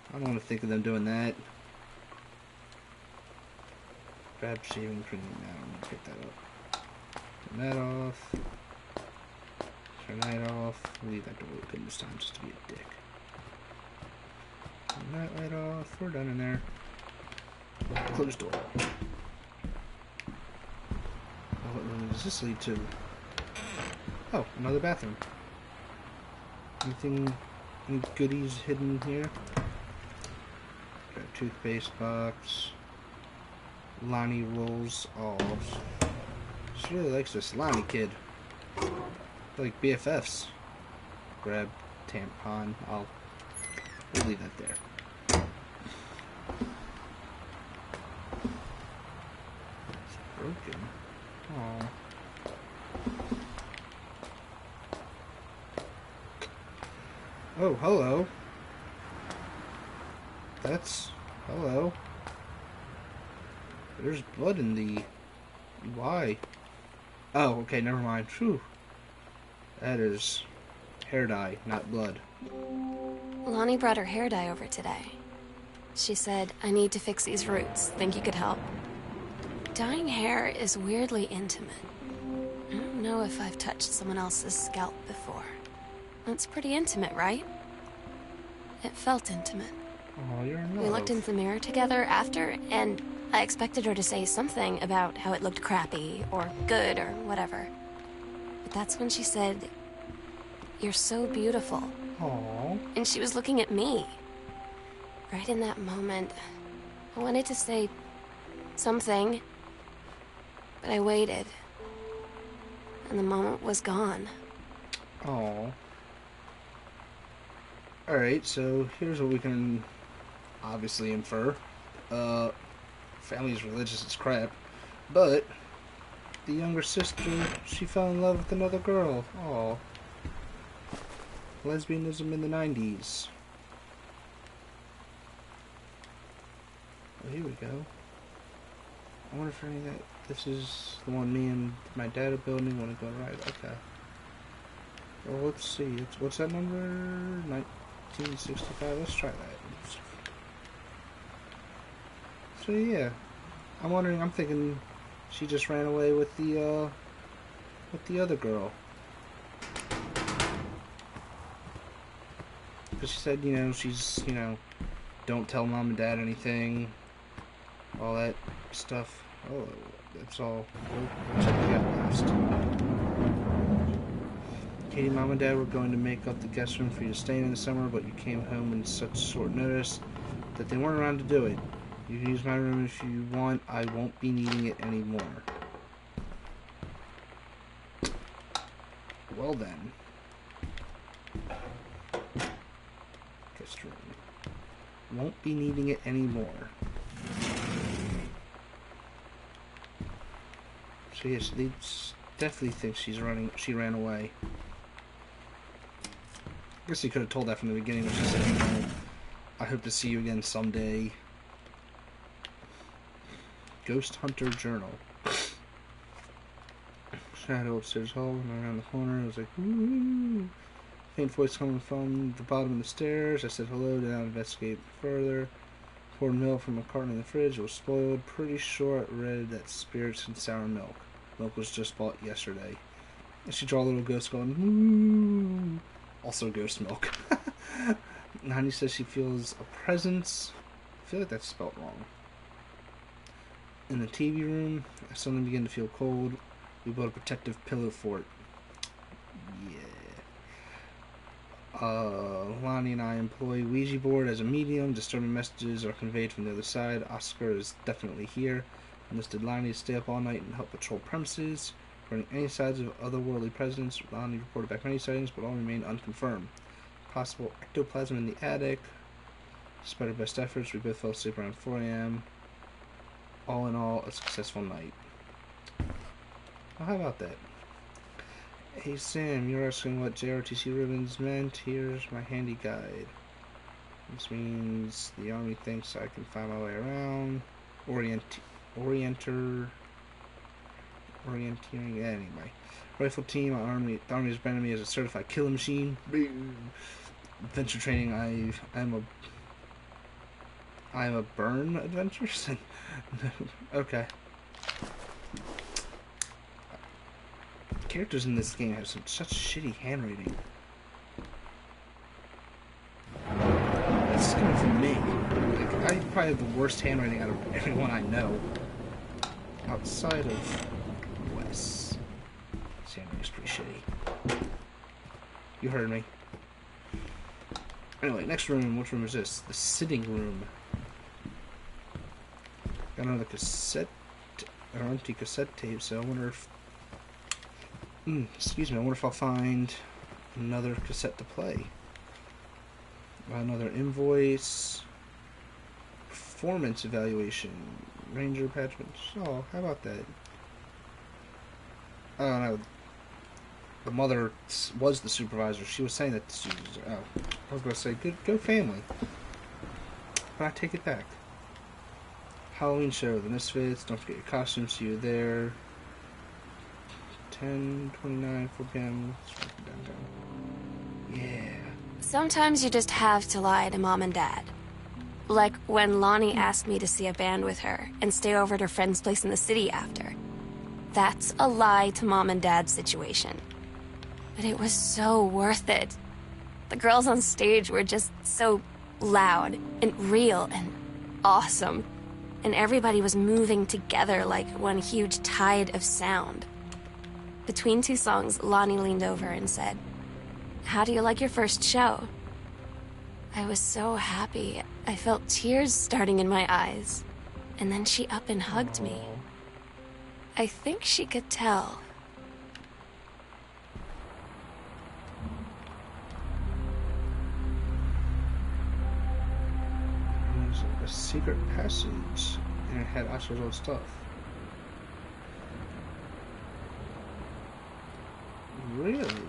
I don't want to think of them doing that. Grab shaving cream now. I'm gonna pick that up. Turn that off. Turn that off. Leave that door open this time just to be a dick. Turn that light off. We're done in there. Closed door. What room does this lead to? Oh, another bathroom. Anything, any goodies hidden here? Got a toothpaste box. Lonnie rolls off. She really likes this Lonnie kid. They're like BFFs. Grab tampon. We'll leave that there. It's broken. Aww. Oh, hello. That's... hello. There's blood in the... Why? Oh, okay, never mind. Phew. That is hair dye, not blood. Lonnie brought her hair dye over today. She said, I need to fix these roots. Think you could help? Dyeing hair is weirdly intimate. I don't know if I've touched someone else's scalp before. That's pretty intimate, right? It felt intimate. Oh, you're in love. We looked in the mirror together after, and I expected her to say something about how it looked crappy, or good, or whatever. But that's when she said, you're so beautiful. Aww. And she was looking at me. Right in that moment, I wanted to say something, but I waited. And the moment was gone. Aww. Alright, so here's what we can obviously infer. Family's religious as crap, but the younger sister, she fell in love with another girl. Aww. Lesbianism in the 90s. Oh, here we go. I wonder if any of that... This is the one me and my dad are building. Want to go right? Okay. Well, let's see. What's that number? 1965. Let's try that. So yeah, I'm wondering. I'm thinking she just ran away with the other girl. Because she said, you know, she's, you know, don't tell mom and dad anything, all that stuff. Oh, that's all. We'll check it out last. Katie, mom and dad were going to make up the guest room for you to stay in the summer, but you came home in such short notice that they weren't around to do it. You can use my room if you want. I won't be needing it anymore. Well then. Guess restroom. Won't be needing it anymore. So yes, they definitely think she ran away. I guess he could have told that from the beginning when she said, you know, I hope to see you again someday. Ghost Hunter Journal. Shadow upstairs hall, and around the corner, I was like, ooh. Faint voice coming from the bottom of the stairs. I said hello, did not investigate further. Poured milk from a carton in the fridge. It was spoiled. Pretty sure I read that spirits and sour milk. Milk was just bought yesterday. And she draw a little ghost going, ooh. Also ghost milk. Nani says she feels a presence. I feel like that's spelled wrong. In the TV room, I suddenly begin to feel cold. We built a protective pillow fort. Yeah. Lonnie and I employ Ouija board as a medium. Disturbing messages are conveyed from the other side. Oscar is definitely here. Enlisted Lonnie to stay up all night and help patrol premises. Regarding any signs of otherworldly presence, Lonnie reported back many sightings, but all remain unconfirmed. Possible ectoplasm in the attic. Despite our best efforts, we both fell asleep around 4 a.m. All in all, a successful night. Well, how about that? Hey Sam, you're asking what JRTC ribbons meant? Here's my handy guide. This means the army thinks I can find my way around. Orienteering, anyway. Rifle team, the army has branded me as a certified killing machine. Adventure training, I'm a burn adventurist? Okay. Characters in this game have such shitty handwriting. This is coming from me. Like, I probably have the worst handwriting out of everyone I know. Outside of Wes. His handwriting's pretty shitty. You heard me. Anyway, next room. Which room is this? The sitting room. Got another cassette, or empty cassette tape, so I wonder if... excuse me, I wonder if I'll find another cassette to play. Another invoice. Performance evaluation. Ranger attachments. Oh, how about that? Oh no. The mother was the supervisor. She was saying that the supervisor... Oh, I was going to say, go family. But I take it back. Halloween show, the Misfits. Don't forget your costumes. See you there. 10:29, 4 p.m. Yeah. Sometimes you just have to lie to Mom and Dad. Like when Lonnie asked me to see a band with her and stay over at her friend's place in the city after. That's a lie to Mom and Dad's situation. But it was so worth it. The girls on stage were just so loud and real and awesome. And everybody was moving together like one huge tide of sound. Between two songs, Lonnie leaned over and said, "How do you like your first show?" I was so happy. I felt tears starting in my eyes. And then she up and hugged me. I think she could tell. There's a secret passage, and it had Oscar's old stuff. Really?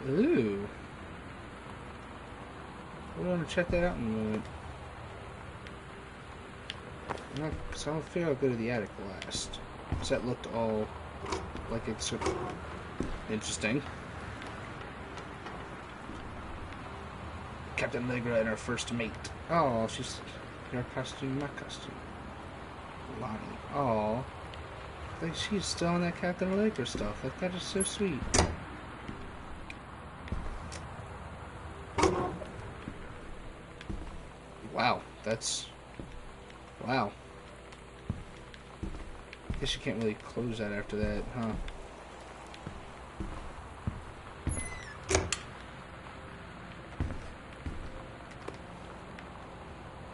Ooh. We're gonna check that out in a moment. So I'll figure out how to go to the attic last. Because that looked all like it's interesting. Captain Allegra and her first mate. Oh, she's your costume, my costume. Lonnie. Oh. Like she's still on that Captain Allegra stuff. Like that is so sweet. Wow, that's... Wow. Guess you can't really close that after that, huh?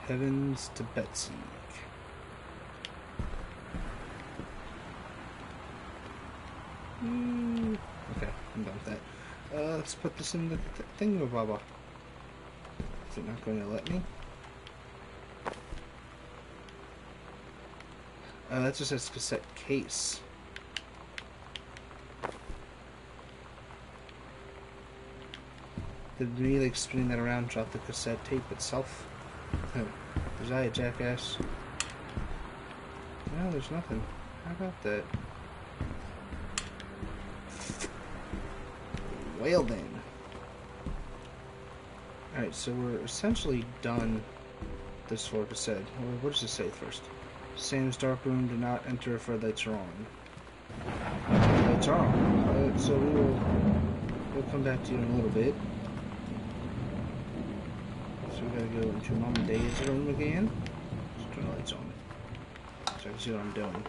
Heavens to Betsy. Okay, I'm done with that. Let's put this in the thingamabobber. Is it not going to let me? That just says cassette case. Did me like spinning that around drop the cassette tape itself? Was I a jackass? No, there's nothing. How about that? Well then. Alright, so we're essentially done this floor cassette. Well, what does it say first? Sam's dark room, do not enter if red lights are on. Lights are on. So we'll come back to you in a little bit. So we gotta go into Mom and Dave's room again. Just turn the lights on. So I can see what I'm doing.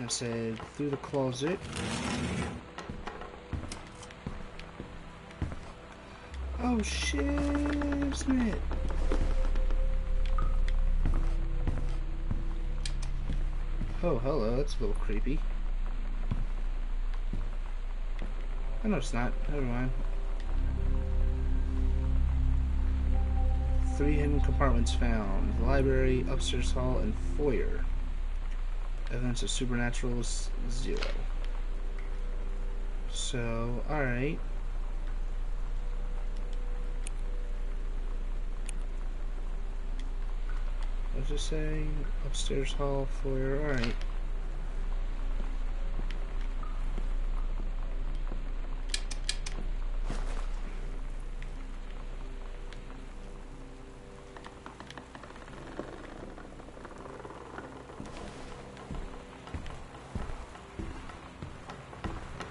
I said through the closet. Oh shit, isn't it? Oh, hello, that's a little creepy. Oh, no, it's not. Never mind. 3 hidden compartments found. The library, upstairs hall, and foyer. Evidence of supernatural is 0. So, alright. What's it say? Upstairs hall, foyer, alright.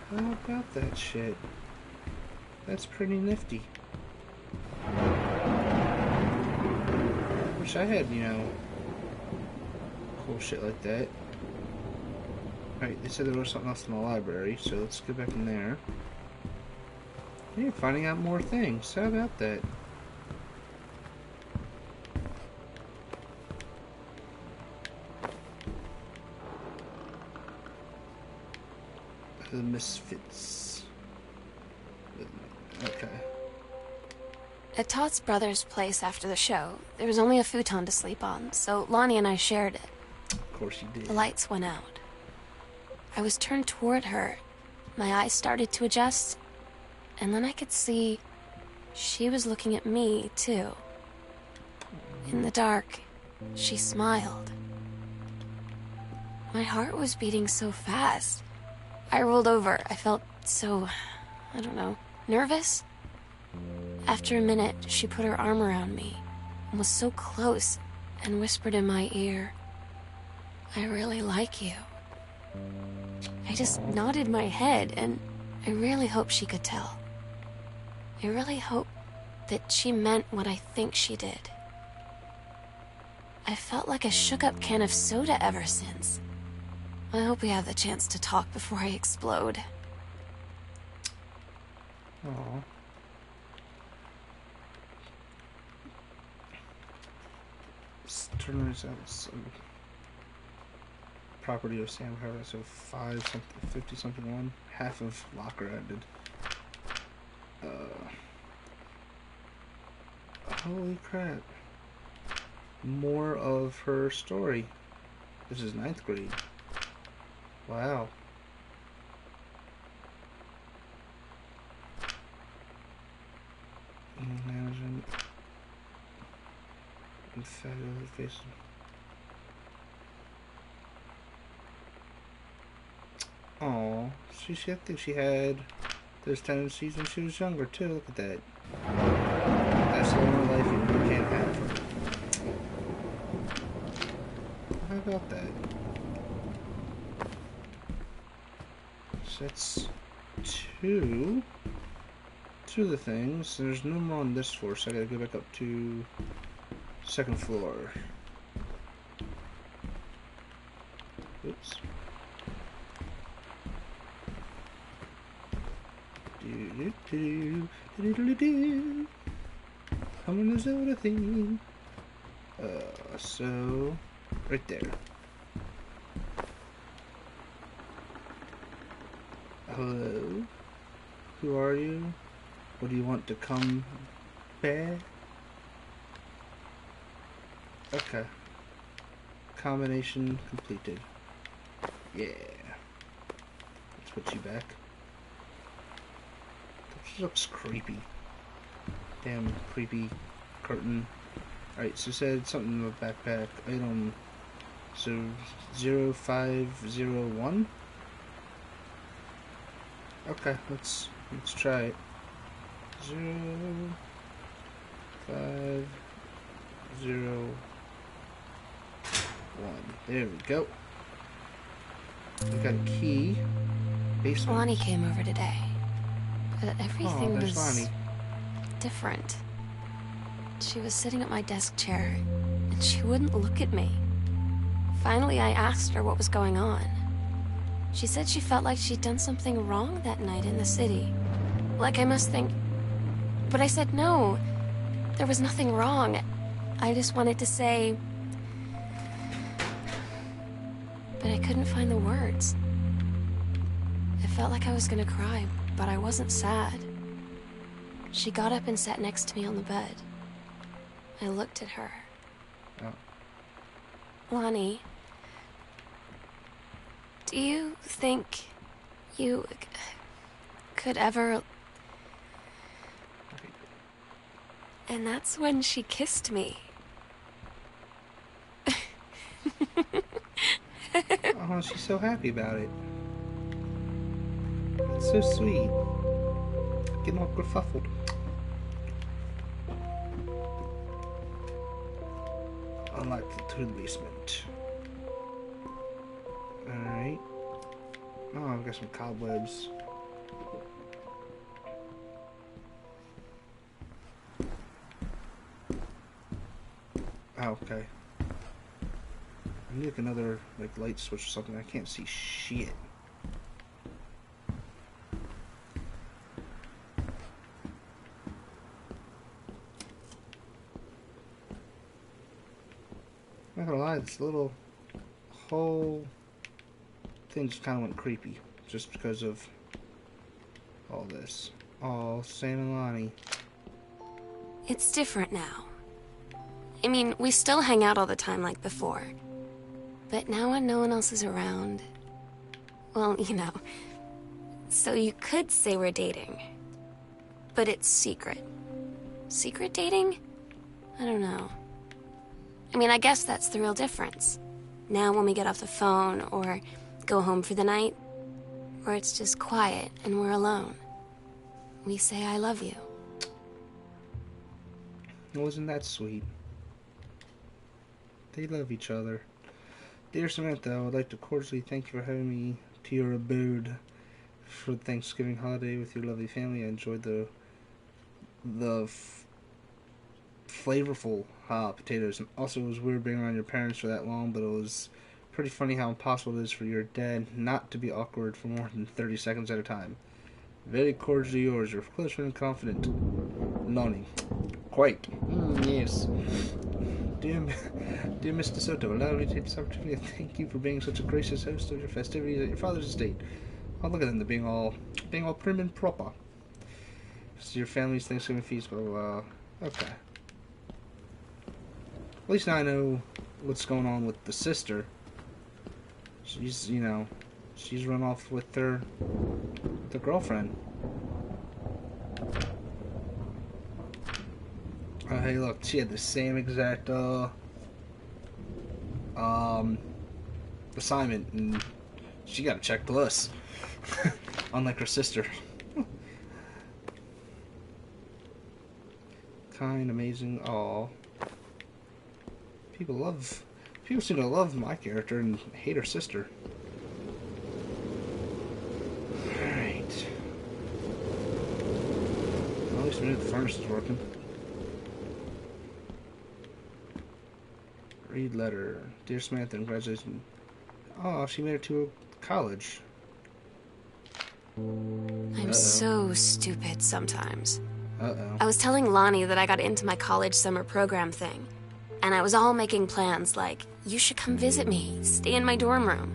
How about that shit? That's pretty nifty. Wish I had, you know, cool shit like that. Alright, they said there was something else in the library, so let's go back in there. Yeah, finding out more things. How about that? The Misfits. Okay. At Todd's brother's place after the show, there was only a futon to sleep on, so Lonnie and I shared it. Of course you did. The lights went out. I was turned toward her. My eyes started to adjust, and then I could see she was looking at me, too. In the dark, she smiled. My heart was beating so fast. I rolled over. I felt so, I don't know, nervous. After a minute, she put her arm around me and was so close and whispered in my ear, "I really like you." I just nodded my head, and I really hope she could tell. I really hope that she meant what I think she did. I felt like a shook-up can of soda ever since. I hope we have the chance to talk before I explode. Aww. Turner's some property of Sam Harris, so 50 something one. Half of locker ended. Holy crap. More of her story. This is 9th grade. Wow. Imagine fabulous face. Oh, I think she had those tendencies when she was younger too. Look at that. That's the only life you can't have. How about that? So that's two of the things. There's no more on this floor, so I gotta go back up to 2nd floor. Oops. I'm gonna do the thing. So right there. Hello. Who are you? What do you want to come back? Okay. Combination completed. Yeah. Let's put you back. That looks creepy. Damn creepy curtain. Alright, so it said something in the backpack. Item. So 0501. Okay, let's try it. 0501. There we go. We got a key. Basement. Lonnie came over today, but everything there's was Lonnie. different. She was sitting at my desk chair, and she wouldn't look at me. Finally, I asked her what was going on. She said she felt like she'd done something wrong that night in the city. Like I must think... But I said no. There was nothing wrong. I just wanted to say... But I couldn't find the words. I felt like I was gonna cry, but I wasn't sad. She got up and sat next to me on the bed. I looked at her. Oh. Lonnie, do you think you could ever... And that's when she kissed me. Oh, she's so happy about it. It's so sweet. Getting all kerfuffled. Unlock to the basement. Alright. Oh, I've got some cobwebs. Oh, okay. I need like another light switch or something. I can't see shit. I'm not gonna lie, this little whole thing just kind of went creepy just because of all this. Oh, Sam and Lonnie. It's different now. I mean, we still hang out all the time like before. But now when no one else is around... Well, you know. So you could say we're dating. But it's secret. Secret dating? I don't know. I mean, I guess that's the real difference. Now when we get off the phone, or go home for the night, or it's just quiet and we're alone, we say I love you. Wasn't that sweet? They love each other. Dear Samantha, I would like to cordially thank you for having me to your abode for the Thanksgiving holiday with your lovely family. I enjoyed the flavorful potatoes, and also it was weird being around your parents for that long, but it was pretty funny how impossible it is for your dad not to be awkward for more than 30 seconds at a time. Very cordially yours, your close friend and confident, Lonnie. Quite. Yes. Dear Mr. Soto, allow me to take this opportunity to thank you for being such a gracious host of your festivities at your father's estate. Oh, look at them, they're being all prim and proper. This is your family's Thanksgiving feast, blah, blah, blah. Okay. At least now I know what's going on with the sister. She's, you know, she's run off with the girlfriend. Oh, hey, look, she had the same exact, assignment, and she got a check plus. Unlike her sister. Kind, amazing, aw. People seem to love my character and hate her sister. Alright. Well, at least we know the furnace is working. Read letter. Dear Samantha, congratulations. Oh, she made it to college. I'm so stupid sometimes. Uh-oh. I was telling Lonnie that I got into my college summer program thing. And I was all making plans like, you should come visit me, stay in my dorm room.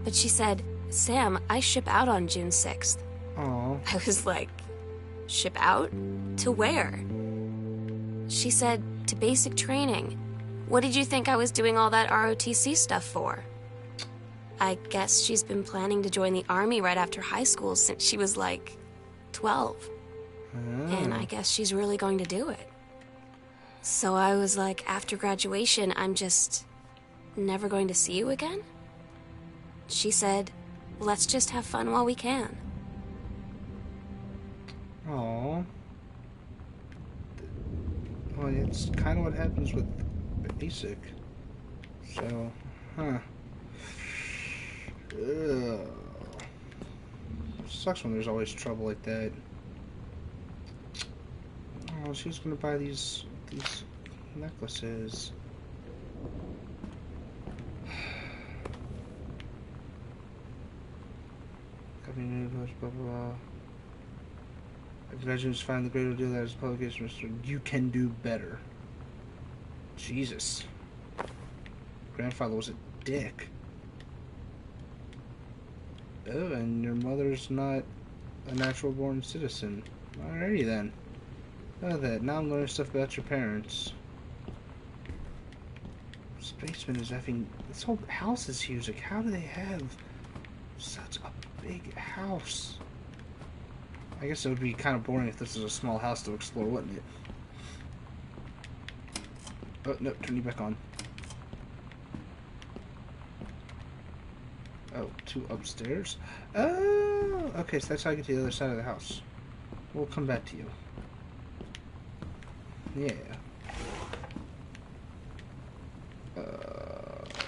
But she said, Sam, I ship out on June 6th. Oh. I was like, ship out? To where? She said, to basic training. What did you think I was doing all that ROTC stuff for? I guess she's been planning to join the army right after high school since she was like 12. And I guess she's really going to do it. So I was like, after graduation, I'm just never going to see you again? She said, let's just have fun while we can. Oh. Well, it's kind of what happens with basic. So, huh. Ugh. Sucks when there's always trouble like that. Oh, she's gonna buy these necklaces. Blah blah blah. Congratulations, find the greater deal that is publication. You can do better. Jesus. Grandfather was a dick. Oh, and your mother's not a natural born citizen. Alrighty then. Oh, that. Now I'm learning stuff about your parents. This basement is effing. This whole house is huge. Like, how do they have such a big house? I guess it would be kind of boring if this was a small house to explore, wouldn't it? Oh, no, turn you back on. Oh, 2 upstairs? Oh, okay, so that's how I get to the other side of the house. We'll come back to you. Yeah.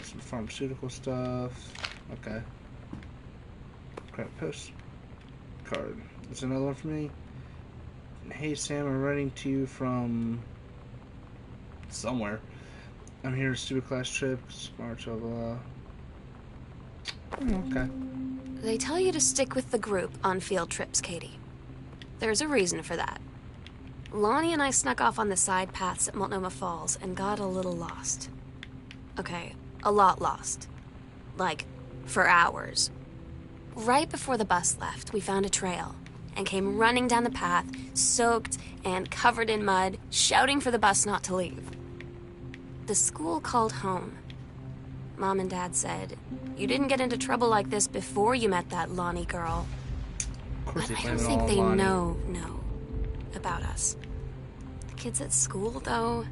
Some pharmaceutical stuff. Okay. Crap post. Card. There's another one for me. Hey Sam, I'm writing to you from somewhere. I'm here, stupid class trip, March of okay. They tell you to stick with the group on field trips, Katie. There's a reason for that. Lonnie and I snuck off on the side paths at Multnomah Falls and got a little lost. Okay, a lot lost. Like, for hours. Right before the bus left, we found a trail and came running down the path, soaked and covered in mud, shouting for the bus not to leave. The school called home. Mom and Dad said, you didn't get into trouble like this before you met that Lonnie girl. Of course, But I blame don't it think all on they Lonnie. know about us. The kids at school, though,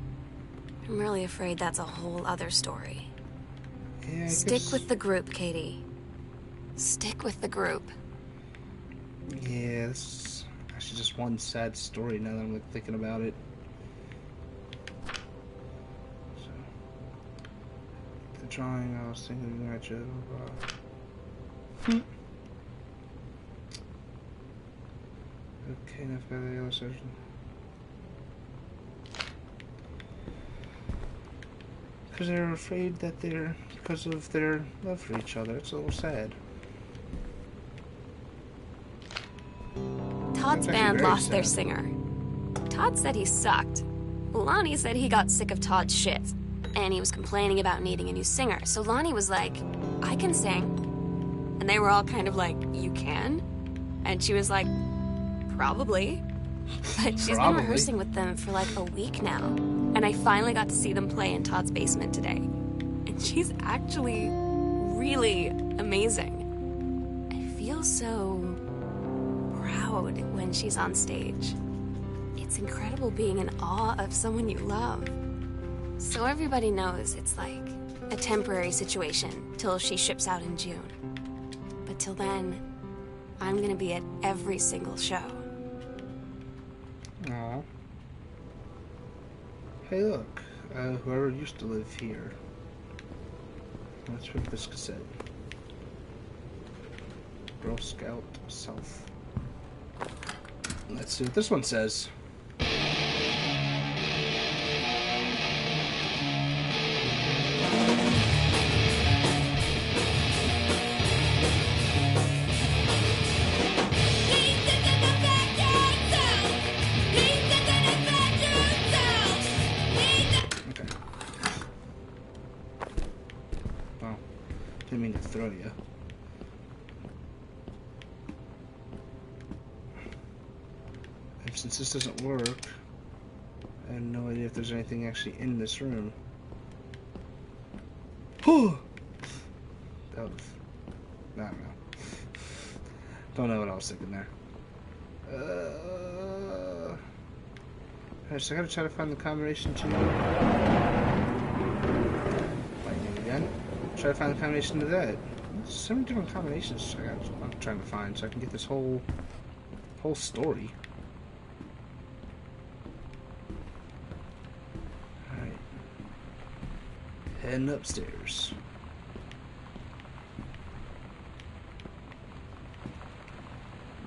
I'm really afraid that's a whole other story. Yeah, I Stick guess- with the group, Katie. Stick with the group. Yeah, this is actually just one sad story now that I'm like, thinking about it. So, the drawing, I was thinking about you. Okay, enough about the illustration. Because they're afraid that because of their love for each other. It's a little sad. Todd's That's actually band very lost their sad. singer. Todd said he sucked. Lonnie said he got sick of Todd's shit, and he was complaining about needing a new singer. So Lonnie was like, I can sing. And they were all kind of like, you can? And she was like, probably. But she's been Probably. rehearsing with them for like a week now. And I finally got to see them play in Todd's basement today. And she's actually really amazing. I feel so proud when she's on stage. It's incredible being in awe of someone you love. So everybody knows it's like a temporary situation till she ships out in June. But till then, I'm gonna be at every single show. Aw. Hey, look. Whoever used to live here. Let's rip this cassette. Girl Scout South. Let's see what this one says. Okay. Well, didn't mean to throw you. And since this doesn't work, I have no idea if there's anything actually in this room. That was... I don't know. Don't know what I was thinking there. Alright, so I gotta try to find the combination to... Lightning again. Try to find the combination to that. There's so many different combinations I'm trying to find so I can get this whole story. Alright. Heading upstairs.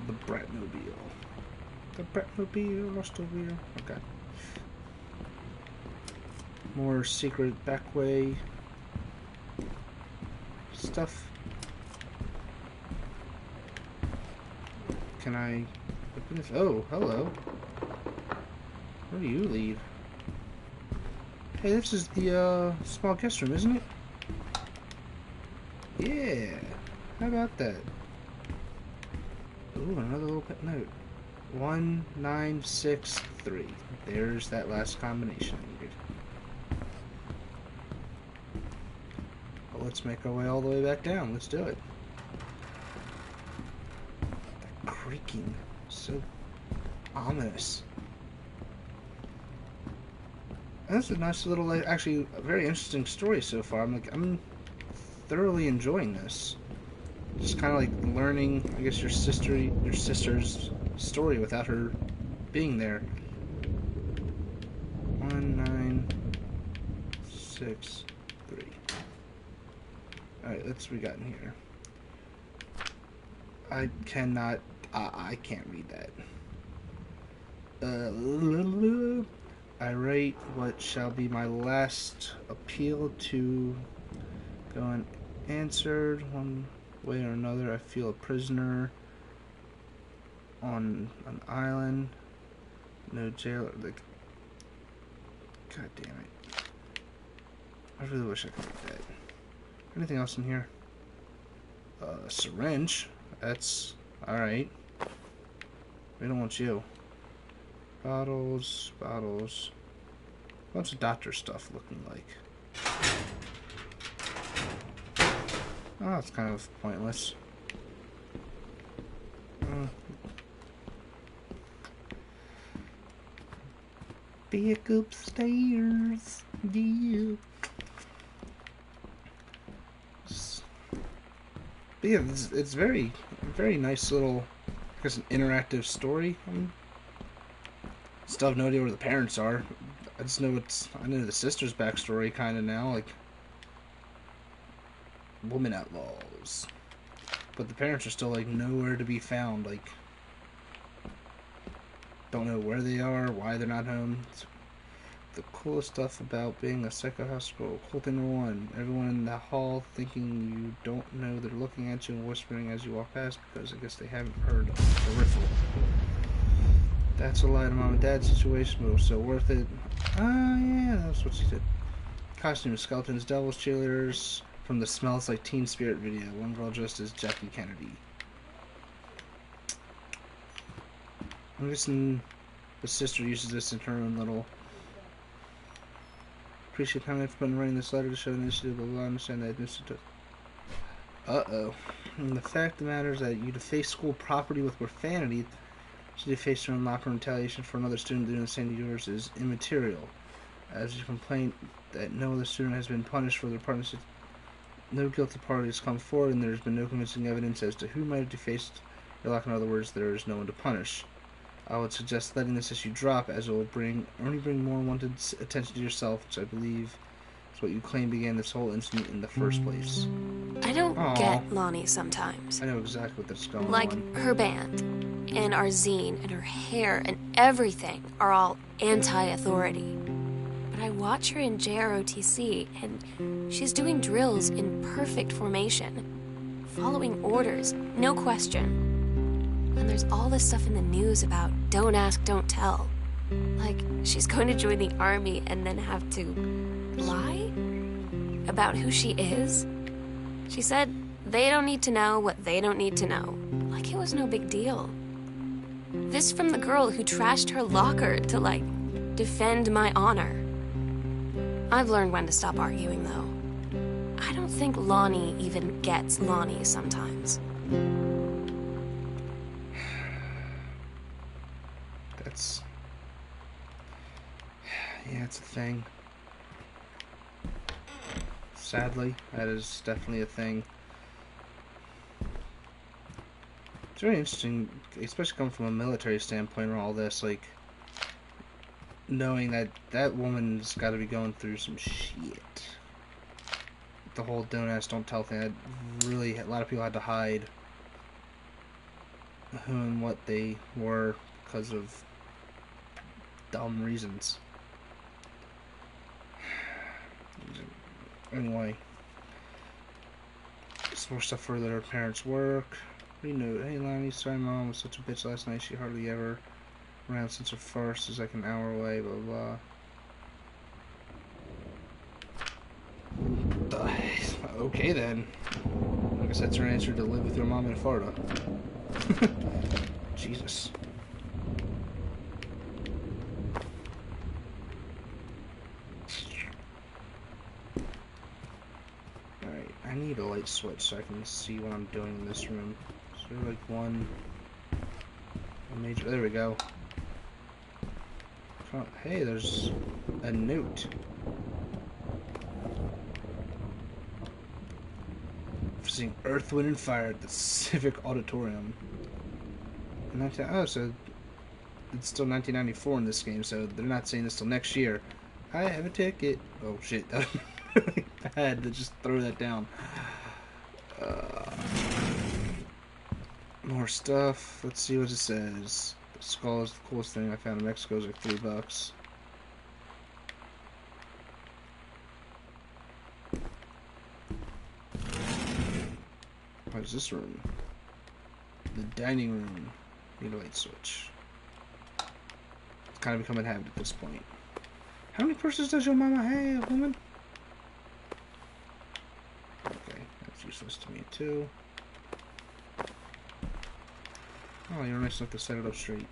The Bratmobile. The Bratmobile, Rostoville. Okay. More secret back way stuff. Can I open this? Oh, hello. Where do you lead? Hey, this is the small guest room, isn't it? Yeah. How about that? Ooh, another little pet note. 1963. There's that last combination I needed. Well, let's make our way all the way back down. Let's do it. That creaking. So ominous. And that's a nice little, actually, a very interesting story so far. I'm thoroughly enjoying this. Just kind of like learning, I guess, your sister's story without her being there. 1963. Alright, let's see what we got in here. I can't read that. I write what shall be my last appeal to go unanswered. One way or another, I feel a prisoner on an island. No jail. Like, God damn it. I really wish I could read that. Anything else in here? Syringe. That's alright. We don't want you. Bottles. Bunch of doctor stuff looking like. Oh, it's kind of pointless. Back upstairs. Yeah. But yeah, it's very nice little, I guess, an interactive story. Still have no idea where the parents are. I just know I know the sister's backstory kind of now, like woman outlaws. But the parents are still like nowhere to be found. Like, don't know where they are, why they're not home. It's the coolest stuff about being a Psycho House girl. Cool thing number one: everyone in the hall thinking you don't know they're looking at you and whispering as you walk past because I guess they haven't heard of the riffle. That's a lie to mom and dad's situation, but it was so worth it. Yeah, that's what she did. Costume skeletons, devils, cheerleaders from the Smells Like Teen Spirit video. One girl dressed as Jackie Kennedy. I'm guessing the sister uses this in her own little. Appreciate how much fun writing this letter to show an initiative, but I understand that initiative. And the fact of the matter is that you deface school property with profanity. She defaced her own locker in retaliation for another student doing the same to yours is immaterial. As your complaint that no other student has been punished for their partnership, no guilty party has come forward, and there has been no convincing evidence as to who might have defaced your locker. In other words, there is no one to punish. I would suggest letting this issue drop, as it will only bring more unwanted attention to yourself, which I believe is what you claim began this whole incident in the first place. I don't get Lonnie sometimes. I know exactly what that's going on. Like, her band, and our zine, and her hair, and everything are all anti-authority. But I watch her in JROTC, and she's doing drills in perfect formation, following orders, no question. And there's all this stuff in the news about don't ask, don't tell. Like, she's going to join the army and then have to lie about who she is. She said they don't need to know what they don't need to know. Like it was no big deal. This from the girl who trashed her locker to, like, defend my honor. I've learned when to stop arguing, though. I don't think Lonnie even gets Lonnie sometimes. That's... yeah, it's a thing. Sadly, that is definitely a thing. It's very interesting, especially coming from a military standpoint on all this, like, knowing that that woman's got to be going through some shit. The whole don't ask, don't tell thing, that really, a lot of people had to hide who and what they were because of dumb reasons. Anyway, some more stuff for their parents' work. Renote. Hey Lonnie, sorry mom was such a bitch last night. She hardly ever around since her first is like an hour away. Blah blah. Okay then. I guess that's her answer to live with your mom in Florida. Jesus. Alright, I need a light switch so I can see what I'm doing in this room. So like a major, there we go. Oh, hey, there's a note. Seeing Earth, Wind, and Fire at the Civic Auditorium. Oh, so it's still 1994 in this game, so they're not saying this till next year. I have a ticket. Oh shit, that was really bad to just throw that down. More stuff. Let's see what it says. The skull is the coolest thing I found in Mexico. Is like $3. What is this room? The dining room. Need a light switch. It's kind of become a habit at this point. How many purses does your mama have, woman? Okay, that's useless to me too. Oh, you're nice enough to set it up straight.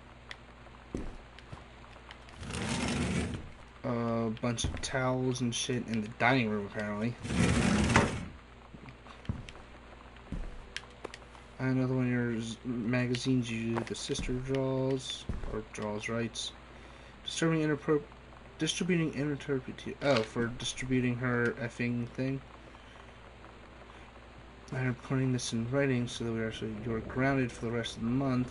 A bunch of towels and shit in the dining room, apparently. Another one of your magazines you do, the sister draws, or draws rights. Distributing inappropriate. Oh, for distributing her effing thing. I'm putting this in writing so that you're grounded for the rest of the month.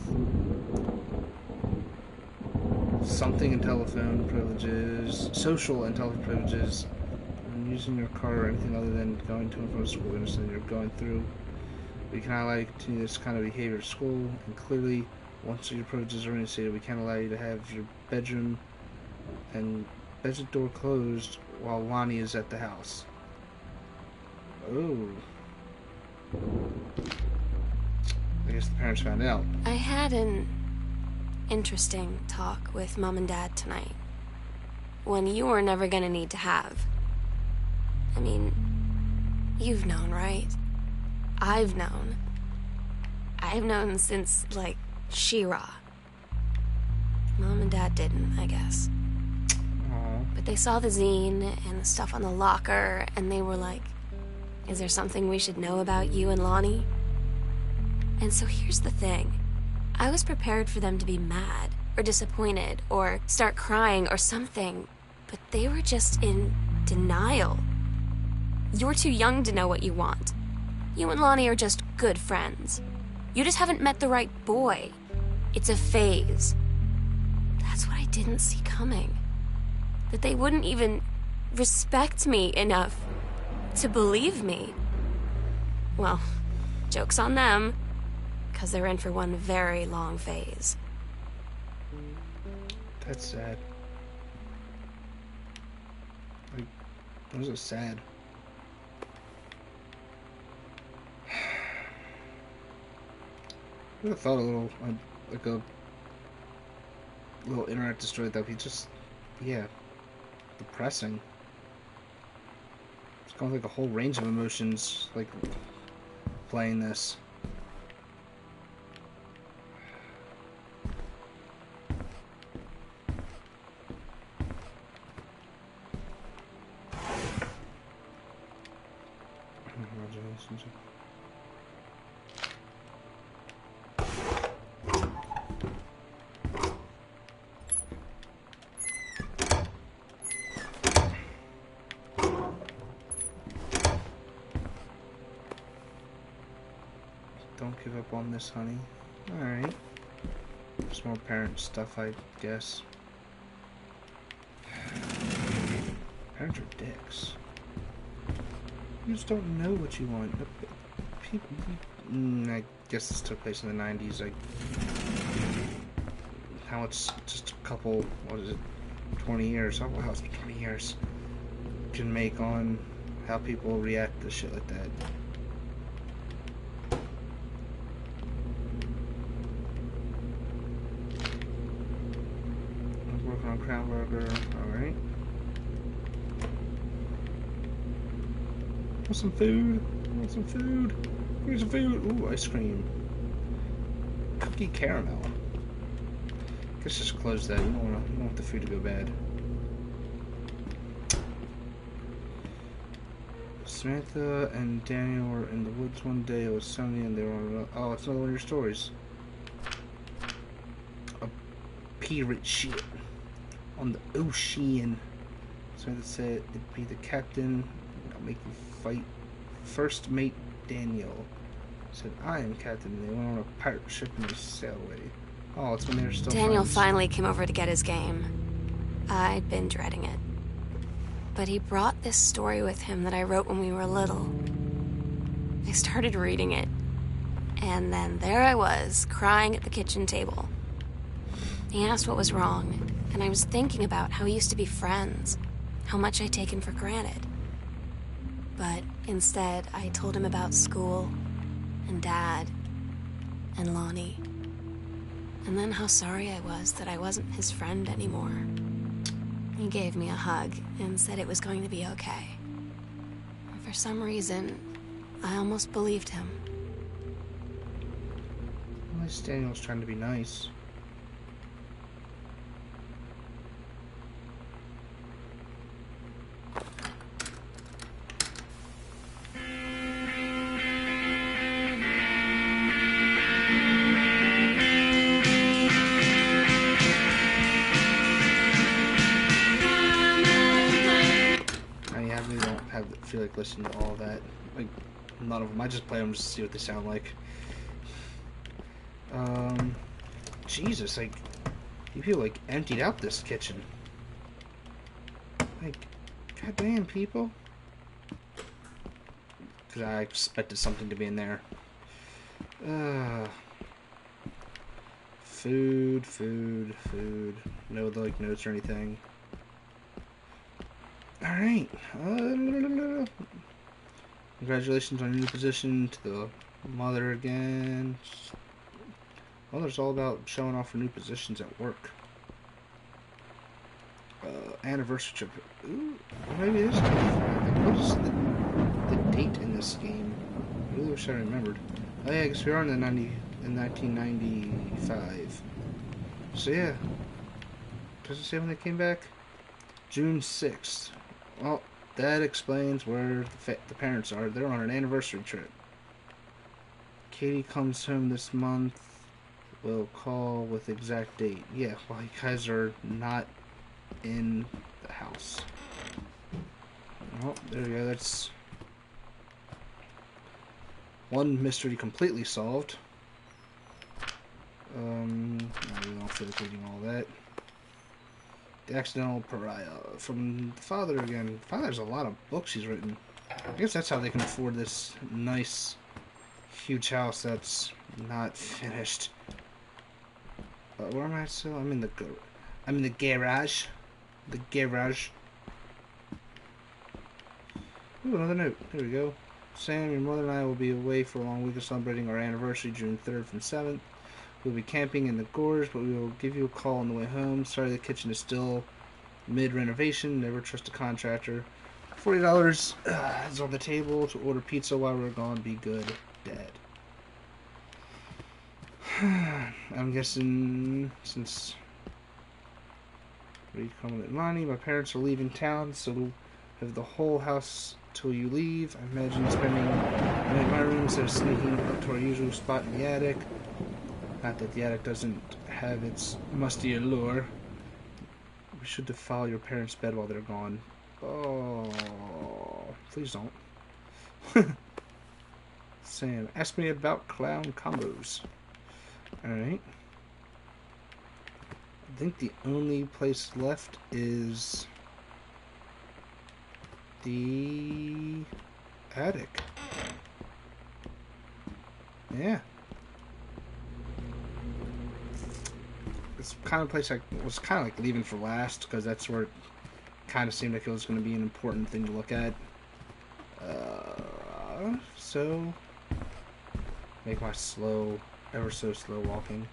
Something in telephone privileges, social and telephone privileges, and using your car or anything other than going to and from school. Understand you're going through. We cannot allow you to continue this kind of behavior at school, and clearly, once your privileges are reinstated, we can't allow you to have your bedroom and bedroom door closed while Lonnie is at the house. Oh. I guess the parents found out. I had an interesting talk with Mom and Dad tonight. One you were never gonna need to have. I mean, you've known, right? I've known. I've known since, like, She-Ra. Mom and Dad didn't, I guess. Aww. But they saw the zine and the stuff on the locker, and they were like, is there something we should know about you and Lonnie? And so here's the thing. I was prepared for them to be mad, or disappointed, or start crying, or something. But they were just in denial. You're too young to know what you want. You and Lonnie are just good friends. You just haven't met the right boy. It's a phase. That's what I didn't see coming. That they wouldn't even respect me enough to believe me. Well, joke's on them, because they're in for one very long phase. That's sad. Like, those are sad. I would have thought a little, like a little interactive story that would be just, yeah, depressing. It's going like a whole range of emotions, like, playing this. give up on this, honey. Alright. Just more parent stuff, I guess. Parents are dicks. You just don't know what you want. People, I guess this took place in the 90s. Like, how it's just a couple, what is it, 20 years? Oh wow, it's been 20 years. Can make on how people react to shit like that. I'm working on Crown Burger. Alright. Want some food? Want some food? Here's some food. Ooh, ice cream. Cookie caramel. Guess just close that. You don't want the food to go bad. Samantha and Daniel were in the woods one day. It was sunny and they were on. Oh, it's another one of your stories. A pirate ship on the ocean. Samantha said it'd be the captain. I'll make you fight. First mate Daniel said, I am captain. And they went on a pirate ship and they sailed away. Oh, it's when they were still Daniel friends. finally came over to get his game. I'd been dreading it. But he brought this story with him that I wrote when we were little. I started reading it, and then there I was, crying at the kitchen table. He asked what was wrong, and I was thinking about how we used to be friends, how much I'd taken for granted. But instead, I told him about school, and Dad, and Lonnie. And then how sorry I was that I wasn't his friend anymore. He gave me a hug and said it was going to be okay. And for some reason, I almost believed him. At least Daniel's trying to be nice. Feel like listening to all that. Like, none of them. I just play them just to see what they sound like. Jesus, like, you feel like emptied out this kitchen. Like, goddamn, people. Because I expected something to be in there. Food. No, like, notes or anything. Alright. Congratulations on your new position to the mother again. Mother's all about showing off her new positions at work. Anniversary trip. Ooh, maybe it is. What is the date in this game? I really wish I remembered. Oh yeah, I guess we are in 1995. So yeah. Does it say when they came back? June 6th. Well, that explains where the parents are. They're on an anniversary trip. Katie comes home this month. We'll call with exact date. Yeah, well, you guys are not in the house. Oh, there we go. That's one mystery completely solved. I really don't feel like reading all that. The Accidental Pariah from the father again. Father's a lot of books he's written. I guess that's how they can afford this nice, huge house that's not finished. Where am I still? I'm in the garage. The garage. Ooh, another note. There we go. Sam, your mother and I will be away for a long week of celebrating our anniversary, June 3rd from 7th. We'll be camping in the gorge, but we will give you a call on the way home. Sorry, the kitchen is still mid-renovation. Never trust a contractor. $40 is on the table to order pizza while we're gone. Be good, Dad. I'm guessing since we come with Lonnie, my parents are leaving town, so we'll have the whole house till you leave. I imagine spending the night in my room instead of sneaking up to our usual spot in the attic. Not that the attic doesn't have its musty allure. We should defile your parents' bed while they're gone. Oh, please don't. Sam, ask me about clown combos. Alright. I think the only place left is the attic. Yeah. It's kind of place I was kind of like leaving for last because that's where it kind of seemed like it was going to be an important thing to look at. So make my slow, ever so slow walking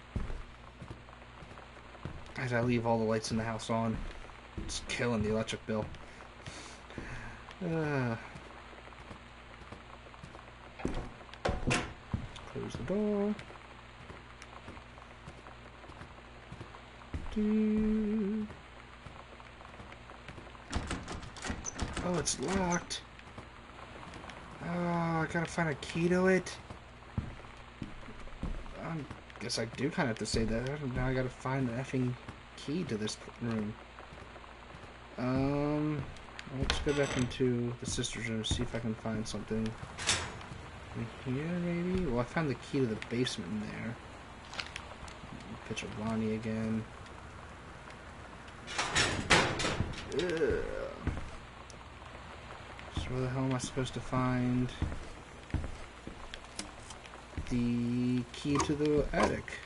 as I leave all the lights in the house on. It's killing the electric bill. Close the door. Oh, it's locked. Oh, I gotta find a key to it. I guess I do kind of have to say that. Now I gotta find the effing key to this room. Let's go back into the sister's room, see if I can find something in here, maybe? Well, I found the key to the basement in there. Picture of Lonnie again. Ugh. So where the hell am I supposed to find the key to the attic?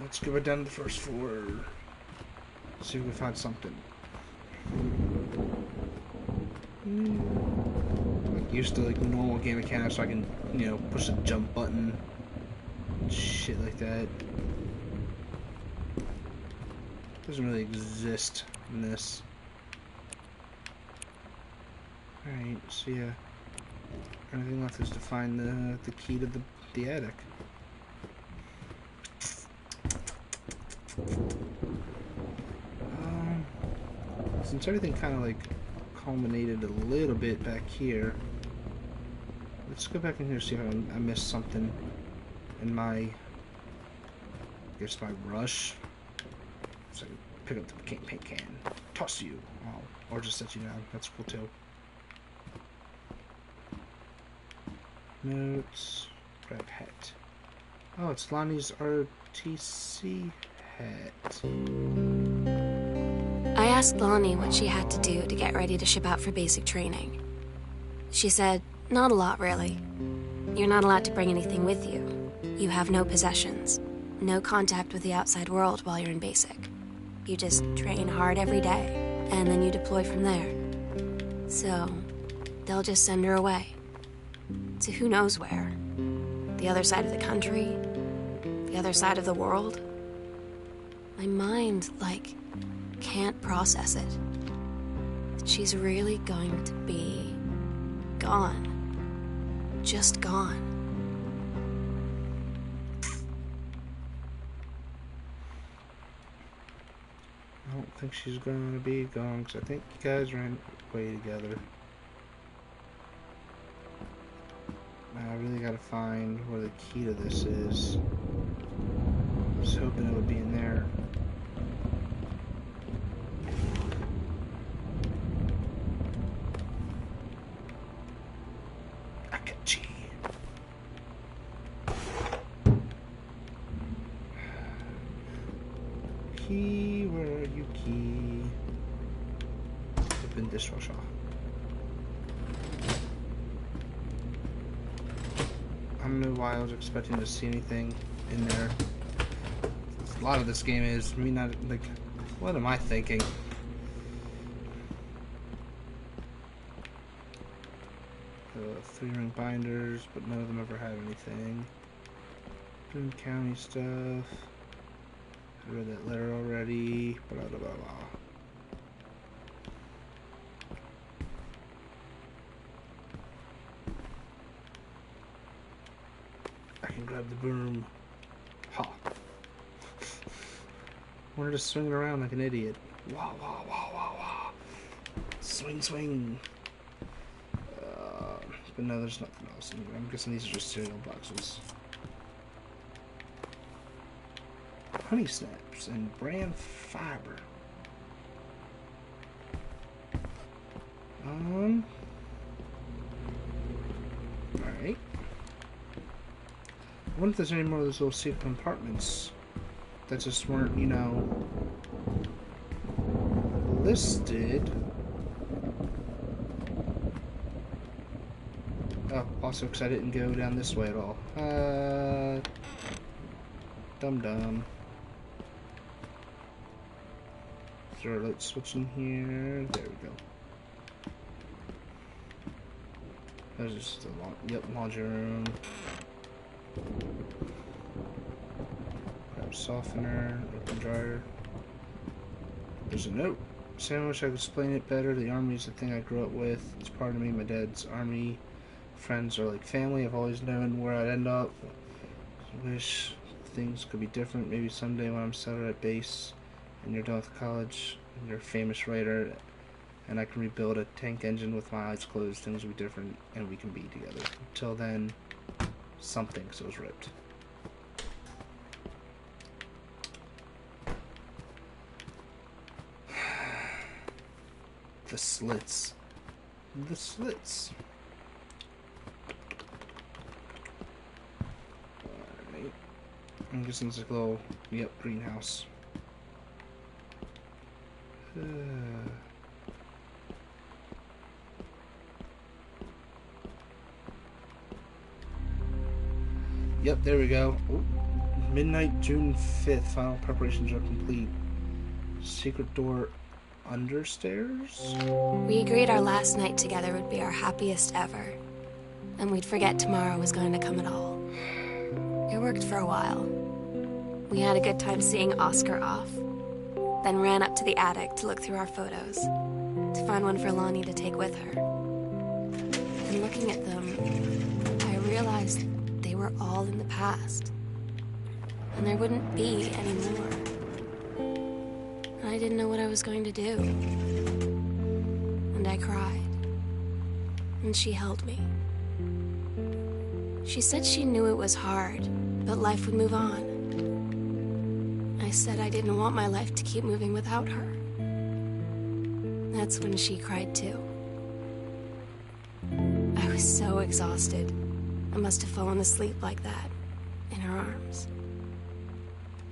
Let's go down to the first floor. See if we can find something. Like used to like normal game mechanics, so I can, you know, push the jump button, shit like that. Doesn't really exist in this. Alright, so yeah. Everything left is to find the key to the attic. Since everything kind of like culminated a little bit back here, let's go back in here and see if I missed something in my, I guess, my rush. So I can pick up the paint can, toss you, or just set you down. That's cool too. Notes, grab hat. Oh, it's Lonnie's RTC hat. I asked Lonnie what she had to do to get ready to ship out for basic training. She said, not a lot, really. You're not allowed to bring anything with you. You have no possessions, no contact with the outside world while you're in basic. You just train hard every day, and then you deploy from there. So, they'll just send her away. To who knows where. The other side of the country? The other side of the world? My mind, like, can't process it. She's really going to be gone. Just gone. I don't think she's going to be gone, because I think you guys ran away together. I really gotta find where the key to this is. I was hoping it would be in there. Akachi. Key, where are you, key? Open dishwasher. I don't know why I was expecting to see anything in there. A lot of this game is me not like, what am I thinking? Three-ring binders, but none of them ever had anything. Boone County stuff. I read that letter already. Blah blah blah blah. I can grab the broom. Ha! Wanted to swing it around like an idiot. Wah wah wah wah wah. Swing swing. But no, there's nothing else in here. I'm guessing these are just cereal boxes. Honey Snaps and bran fiber. Alright. I wonder if there's any more of those little secret compartments that just weren't, you know, listed. Oh, also because I didn't go down this way at all. Dum-dum. Is there a light switch in here? There we go. There's just the laundry room. Grab softener, open dryer. There's a note. Sam, I wish I could explain it better. The army is the thing I grew up with. It's part of me. My dad's army friends are like family. I've always known where I'd end up. I wish things could be different. Maybe someday when I'm settled at base and you're done with college and you're a famous writer and I can rebuild a tank engine with my eyes closed, things will be different and we can be together. Until then, something was ripped. The slits. The slits. Alright. I'm guessing it's like a little, greenhouse. Yep, there we go. Ooh. Midnight, June 5th. Final preparations are complete. Secret door understairs? We agreed our last night together would be our happiest ever. And we'd forget tomorrow was going to come at all. It worked for a while. We had a good time seeing Oscar off. Then ran up to the attic to look through our photos. To find one for Lonnie to take with her. And looking at them, I realized they were all in the past. And there wouldn't be any more. And I didn't know what I was going to do. And I cried. And she held me. She said she knew it was hard, but life would move on. I said I didn't want my life to keep moving without her. That's when she cried too. I was so exhausted. I must have fallen asleep like that, in her arms.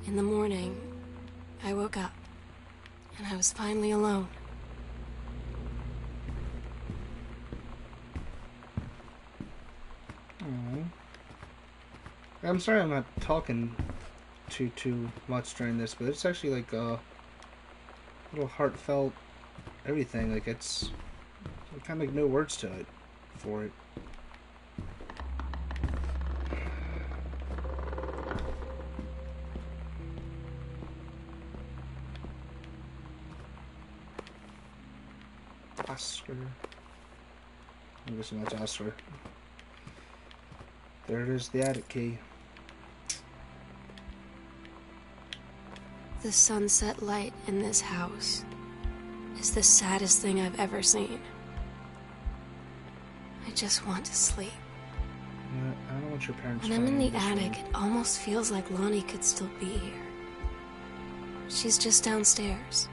In the morning, I woke up, and I was finally alone. Aww. I'm sorry I'm not talking too much during this, but it's actually like a little heartfelt everything. Like it's kind of like no words to it for it. Oscar. I'm guessing that's Oscar. There it is, the attic key. The sunset light in this house is the saddest thing I've ever seen. I just want to sleep. Yeah, I don't want your parents. When I'm in the attic, it almost feels like Lonnie could still be here. She's just downstairs.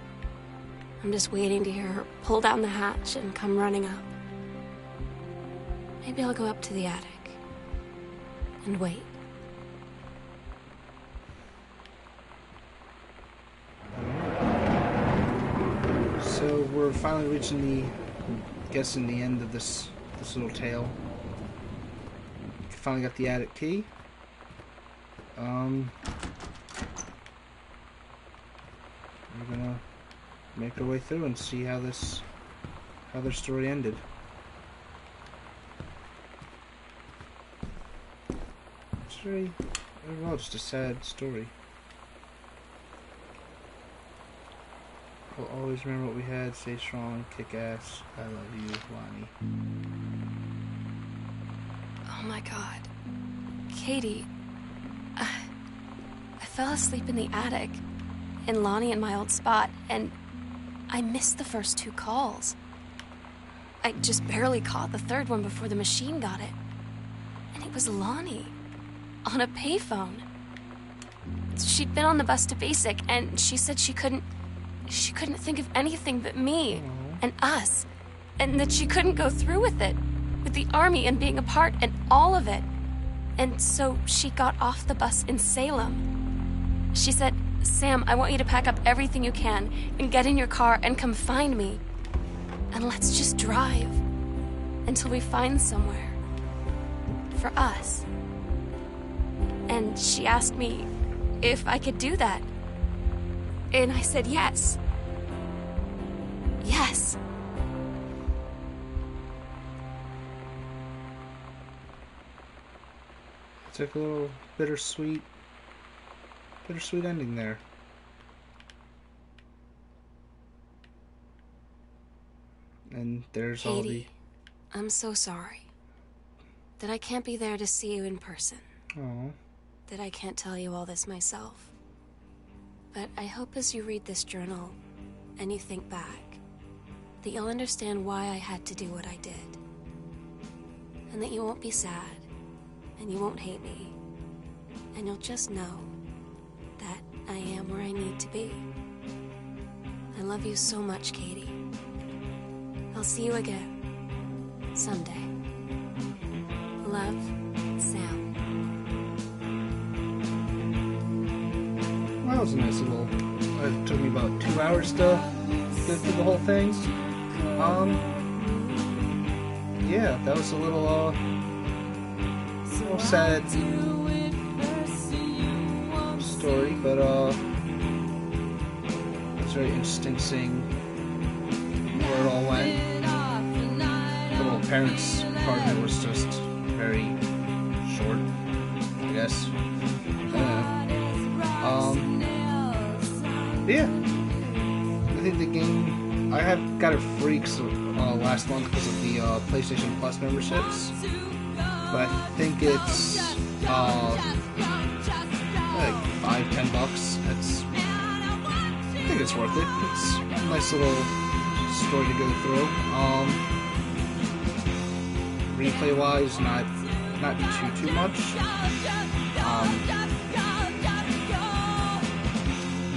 I'm just waiting to hear her pull down the hatch and come running up. Maybe I'll go up to the attic and wait. So we're finally reaching the, I'm guessing the end of this little tale. Finally got the attic key. We're gonna make our way through and see how their story ended. It's very overall just a sad story. We'll always remember what we had. Stay strong, kick ass. I love you, Lonnie. Oh my God. Katie, I fell asleep in the attic, in Lonnie in my old spot, and I missed the first 2 calls. I just barely caught the third one before the machine got it. And it was Lonnie, on a payphone. She'd been on the bus to Basic, and she said she couldn't think of anything but me and us, and that she couldn't go through with it. with the army and being a part and all of it. And so she got off the bus in Salem. She said, "Sam, I want you to pack up everything you can and get in your car and come find me. And let's just drive until we find somewhere for us." And she asked me if I could do that. And I said yes. Yes. It's like a little bittersweet ending there. And there's all the... Katie, I'm so sorry that I can't be there to see you in person. Oh. That I can't tell you all this myself. But I hope as you read this journal and you think back, that you'll understand why I had to do what I did. And that you won't be sad, and you won't hate me, and you'll just know that I am where I need to be. I love you so much, Katie. I'll see you again, someday. Love, Sam. Well, that was a nice little... It took me about 2 hours to go through the whole thing. Yeah, that was a little sad story, but it's very interesting seeing where it all went. The little parents part of it was just very short, I guess. Yeah, I think the game, I have got it free last month because of the PlayStation Plus memberships, but I think it's like $5-10. I think it's worth it. It's a nice little story to go through. Replay wise, not too much.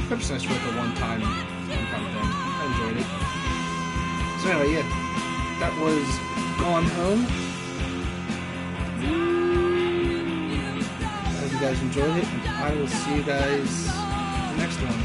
But it's nice for like a one-time thing. I enjoyed it. So anyway, yeah, that was Gone Home. I hope you guys enjoyed it, and I will see you guys in the next one.